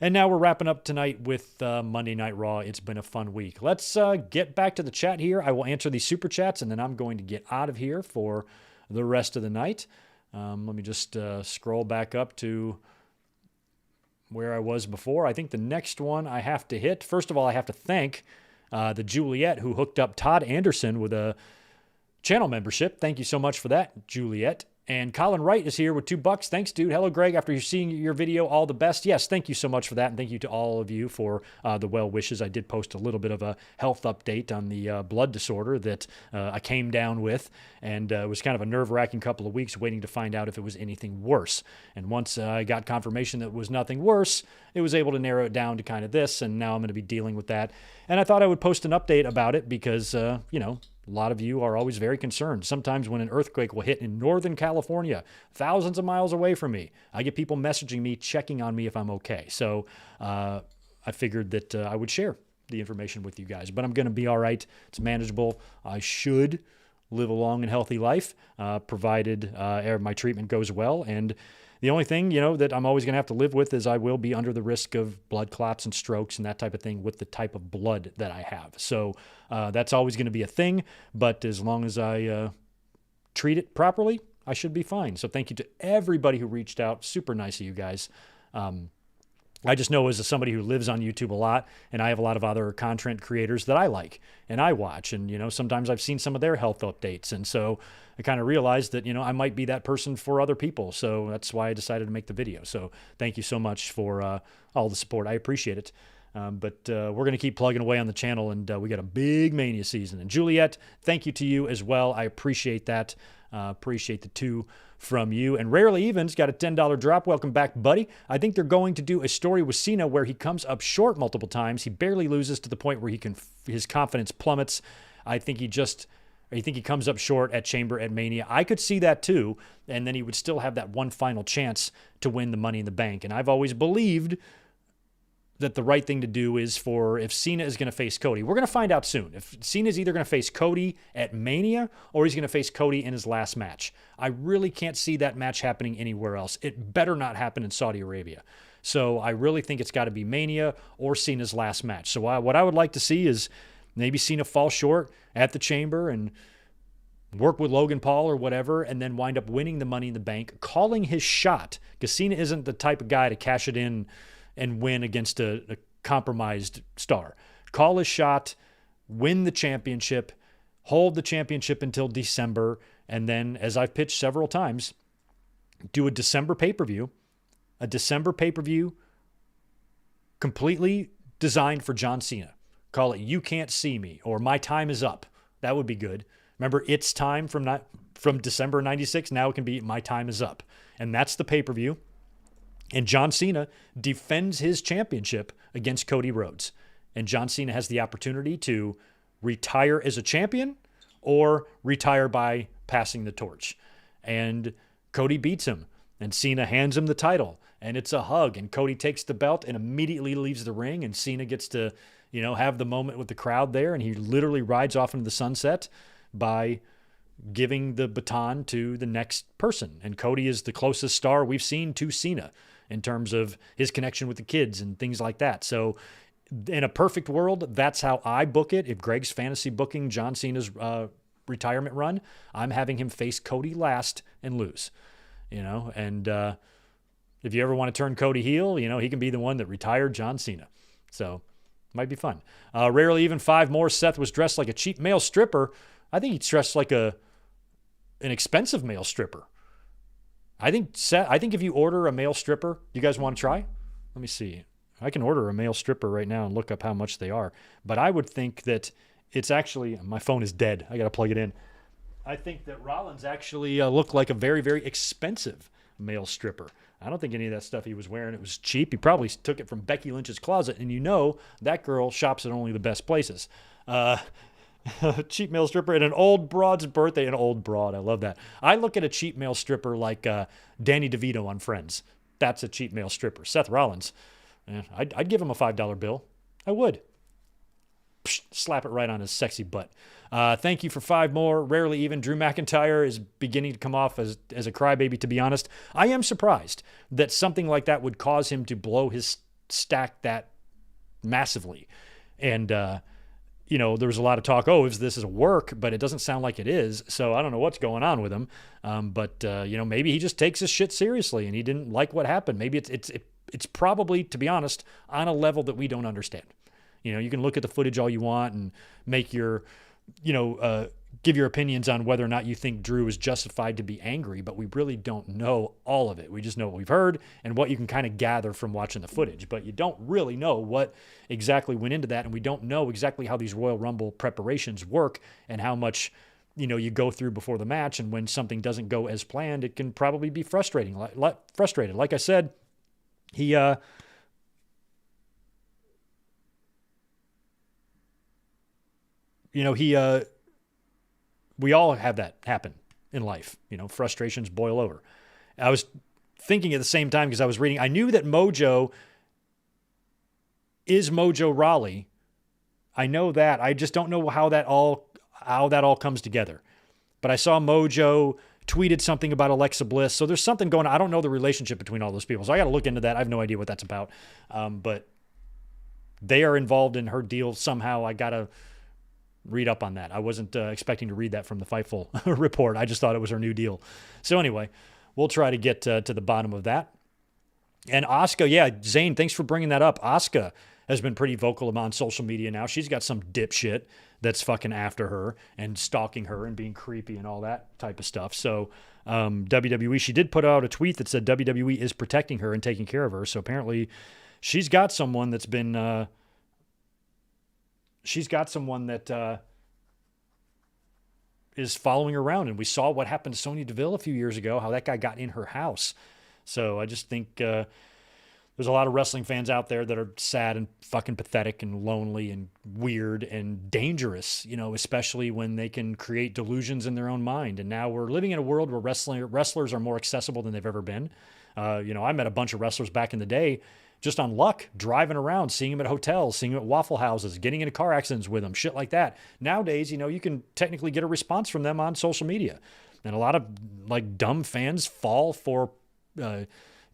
And now we're wrapping up tonight with Monday Night Raw. It's been a fun week. Let's get back to the chat here. I will answer these super chats, and then I'm going to get out of here for the rest of the night. Let me just scroll back up to where I was before. I think the next one I have to hit. First of all, I have to thank the Juliet, who hooked up Todd Anderson with a channel membership. Thank you so much for that, Juliet. And Colin Wright is here with $2. Thanks, dude. Hello, Greg. After seeing your video, all the best. Yes, thank you so much for that. And thank you to all of you for the well wishes. I did post a little bit of a health update on the blood disorder that I came down with. And it was kind of a nerve-wracking couple of weeks waiting to find out if it was anything worse. And once I got confirmation that it was nothing worse, it was able to narrow it down to kind of this. And now I'm going to be dealing with that. And I thought I would post an update about it because, a lot of you are always very concerned. Sometimes when an earthquake will hit in Northern California, thousands of miles away from me, I get people messaging me, checking on me if I'm okay. So I figured that I would share the information with you guys. But I'm going to be all right. It's manageable. I should live a long and healthy life, provided my treatment goes well. And the only thing, that I'm always going to have to live with is I will be under the risk of blood clots and strokes and that type of thing with the type of blood that I have. So that's always going to be a thing. But as long as I treat it properly, I should be fine. So thank you to everybody who reached out. Super nice of you guys. I just know as somebody who lives on YouTube a lot, and I have a lot of other content creators that I like and I watch. And, sometimes I've seen some of their health updates. And so I kind of realized that, I might be that person for other people. So that's why I decided to make the video. So thank you so much for all the support. I appreciate it. But we're going to keep plugging away on the channel, and we got a big Mania season. And Juliet, thank you to you as well. I appreciate that. Appreciate the two from you. And Rarely Even's got a $10 drop. Welcome back, buddy. I think they're going to do a story with Cena where he comes up short multiple times. He barely loses to the point where his confidence plummets. I think he comes up short at Chamber at Mania. I could see that too. And then he would still have that one final chance to win the Money in the Bank. And I've always believed that the right thing to do is if Cena is going to face Cody. We're going to find out soon. If Cena is either going to face Cody at Mania or he's going to face Cody in his last match. I really can't see that match happening anywhere else. It better not happen in Saudi Arabia. So I really think it's got to be Mania or Cena's last match. So what I would like to see is maybe Cena fall short at the Chamber and work with Logan Paul or whatever, and then wind up winning the Money in the Bank, calling his shot, because Cena isn't the type of guy to cash it in and win against a compromised star. Call his shot, win the championship, hold the championship until December, and then, as I've pitched several times, do a December pay-per-view, completely designed for John Cena. Call it You Can't See Me or My Time Is Up. That would be good. Remember, It's Time from December 96. Now it can be My Time Is Up. And that's the pay-per-view. And John Cena defends his championship against Cody Rhodes. And John Cena has the opportunity to retire as a champion or retire by passing the torch. And Cody beats him. And Cena hands him the title. And it's a hug. And Cody takes the belt and immediately leaves the ring. And Cena gets to, have the moment with the crowd there. And he literally rides off into the sunset by giving the baton to the next person. And Cody is the closest star we've seen to Cena in terms of his connection with the kids and things like that. So in a perfect world, that's how I book it. If Greg's fantasy booking John Cena's retirement run, I'm having him face Cody last and lose, and if you ever want to turn Cody heel, he can be the one that retired John Cena. So might be fun. Rarely Even 5 more. Seth was dressed like a cheap male stripper. I think he's dressed like an expensive male stripper. I think if you order a male stripper, you guys want to try? Let me see. I can order a male stripper right now and look up how much they are. But I would think that it's actually, my phone is dead. I got to plug it in. I think that Rollins actually looked like a very, very expensive male stripper. I don't think any of that stuff he was wearing, it was cheap. He probably took it from Becky Lynch's closet. And that girl shops at only the best places. Cheap male stripper at an old broad's birthday. An old broad. I love that. I look at a cheap male stripper like Danny DeVito on Friends. That's a cheap male stripper. Seth Rollins. I'd give him a $5 bill. I would. Psh, slap it right on his sexy butt. Thank you for 5 more. Rarely Even. Drew McIntyre is beginning to come off as a crybaby, to be honest. I am surprised that something like that would cause him to blow his stack that massively. And, there was a lot of talk, is this a work? But it doesn't sound like it is. So I don't know what's going on with him. But maybe he just takes his shit seriously and he didn't like what happened. Maybe it's probably, to be honest, on a level that we don't understand. You can look at the footage all you want and make your, give your opinions on whether or not you think Drew is justified to be angry, but we really don't know all of it. We just know what we've heard and what you can kind of gather from watching the footage, but you don't really know what exactly went into that. And we don't know exactly how these Royal Rumble preparations work and how much, you go through before the match. And when something doesn't go as planned, it can probably be frustrating. Like I said, we all have that happen in life. Frustrations boil over. I was thinking at the same time because I was reading, I knew that Mojo is Mojo Rawley. I know that. I just don't know how that all comes together. But I saw Mojo tweeted something about Alexa Bliss. So there's something going on. I don't know the relationship between all those people. So I got to look into that. I have no idea what that's about. But they are involved in her deal somehow. I got to read up on that. I wasn't expecting to read that from the Fightful report. I just thought it was her new deal. So anyway, we'll try to get to the bottom of that. And Asuka, Zayn, thanks for bringing that up. Asuka has been pretty vocal on social media now. She's got some dipshit that's fucking after her and stalking her and being creepy and all that type of stuff. So WWE, she did put out a tweet that said WWE is protecting her and taking care of her. So apparently she's got someone that's been... she's got someone that is following her around. And we saw what happened to Sonya Deville a few years ago, how that guy got in her house. So I just think there's a lot of wrestling fans out there that are sad and fucking pathetic and lonely and weird and dangerous, especially when they can create delusions in their own mind. And now we're living in a world where wrestlers are more accessible than they've ever been. I met a bunch of wrestlers back in the day just on luck, driving around, seeing them at hotels, seeing them at Waffle Houses, getting into car accidents with them, shit like that. Nowadays, you can technically get a response from them on social media. And a lot of dumb fans fall for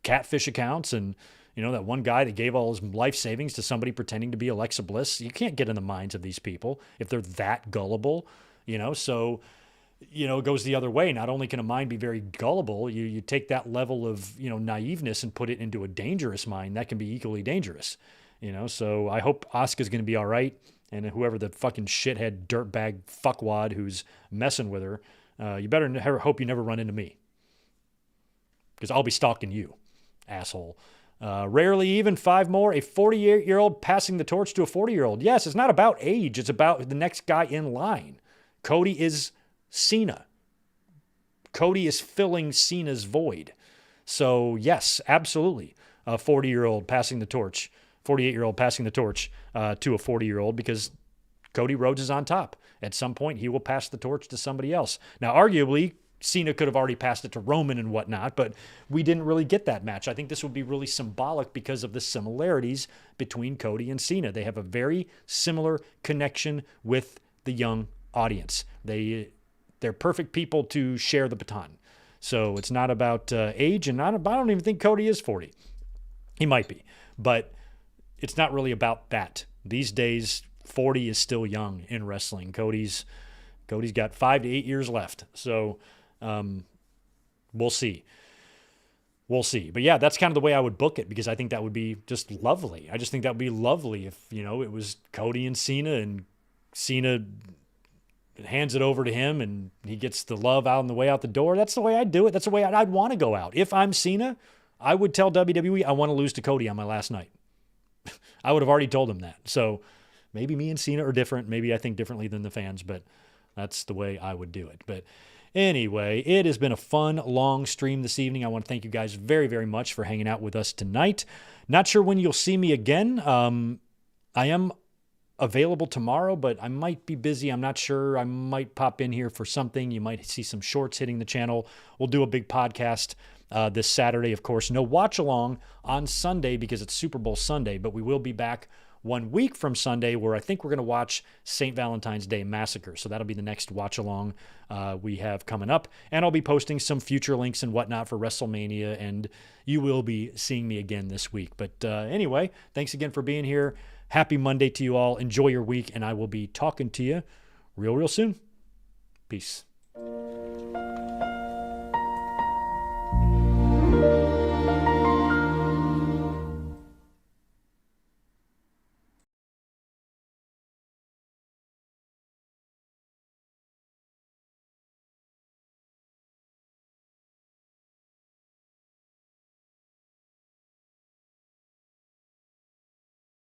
catfish accounts. And, that one guy that gave all his life savings to somebody pretending to be Alexa Bliss. You can't get in the minds of these people if they're that gullible, So, it goes the other way. Not only can a mind be very gullible, you take that level of, naiveness and put it into a dangerous mind, that can be equally dangerous, So I hope Asuka's going to be all right. And whoever the fucking shithead dirtbag fuckwad who's messing with her, you better hope you never run into me. Because I'll be stalking you, asshole. Rarely even 5 more. A 48-year-old passing the torch to a 40-year-old. Yes, it's not about age. It's about the next guy in line. Cody is Cena. Cody is filling Cena's void. So, yes, absolutely. A 40-year-old passing the torch. 48-year-old passing the torch to a 40-year-old because Cody Rhodes is on top. At some point, he will pass the torch to somebody else. Now, arguably, Cena could have already passed it to Roman and whatnot, but we didn't really get that match. I think this would be really symbolic because of the similarities between Cody and Cena. They have a very similar connection with the young audience. They're perfect people to share the baton. So it's not about age, and I don't even think Cody is 40. He might be, but it's not really about that. These days, 40 is still young in wrestling. Cody's got 5 to 8 years left. So we'll see. But yeah, that's kind of the way I would book it because I think that would be just lovely. I just think that would be lovely if, it was Cody and Cena hands it over to him and he gets the love out on the way out the door. That's the way I'd do it. That's the way I'd want to go out. If I'm Cena, I would tell WWE I want to lose to Cody on my last night. I would have already told him that. So maybe me and Cena are different. Maybe I think differently than the fans, but that's the way I would do it. But anyway, it has been a fun, long stream this evening. I want to thank you guys very, very much for hanging out with us tonight. Not sure when you'll see me again. I am available tomorrow, but I might be busy. I'm not sure. I might pop in here for something. You might see some shorts hitting the channel. We'll do a big podcast this Saturday, of course. No watch along on Sunday because it's Super Bowl Sunday, but we will be back 1 week from Sunday where I think we're going to watch St. Valentine's Day Massacre. So that'll be the next watch along we have coming up. And I'll be posting some future links and whatnot for WrestleMania, and you will be seeing me again this week. But anyway, thanks again for being here. Happy Monday to you all. Enjoy your week, and I will be talking to you real soon. Peace.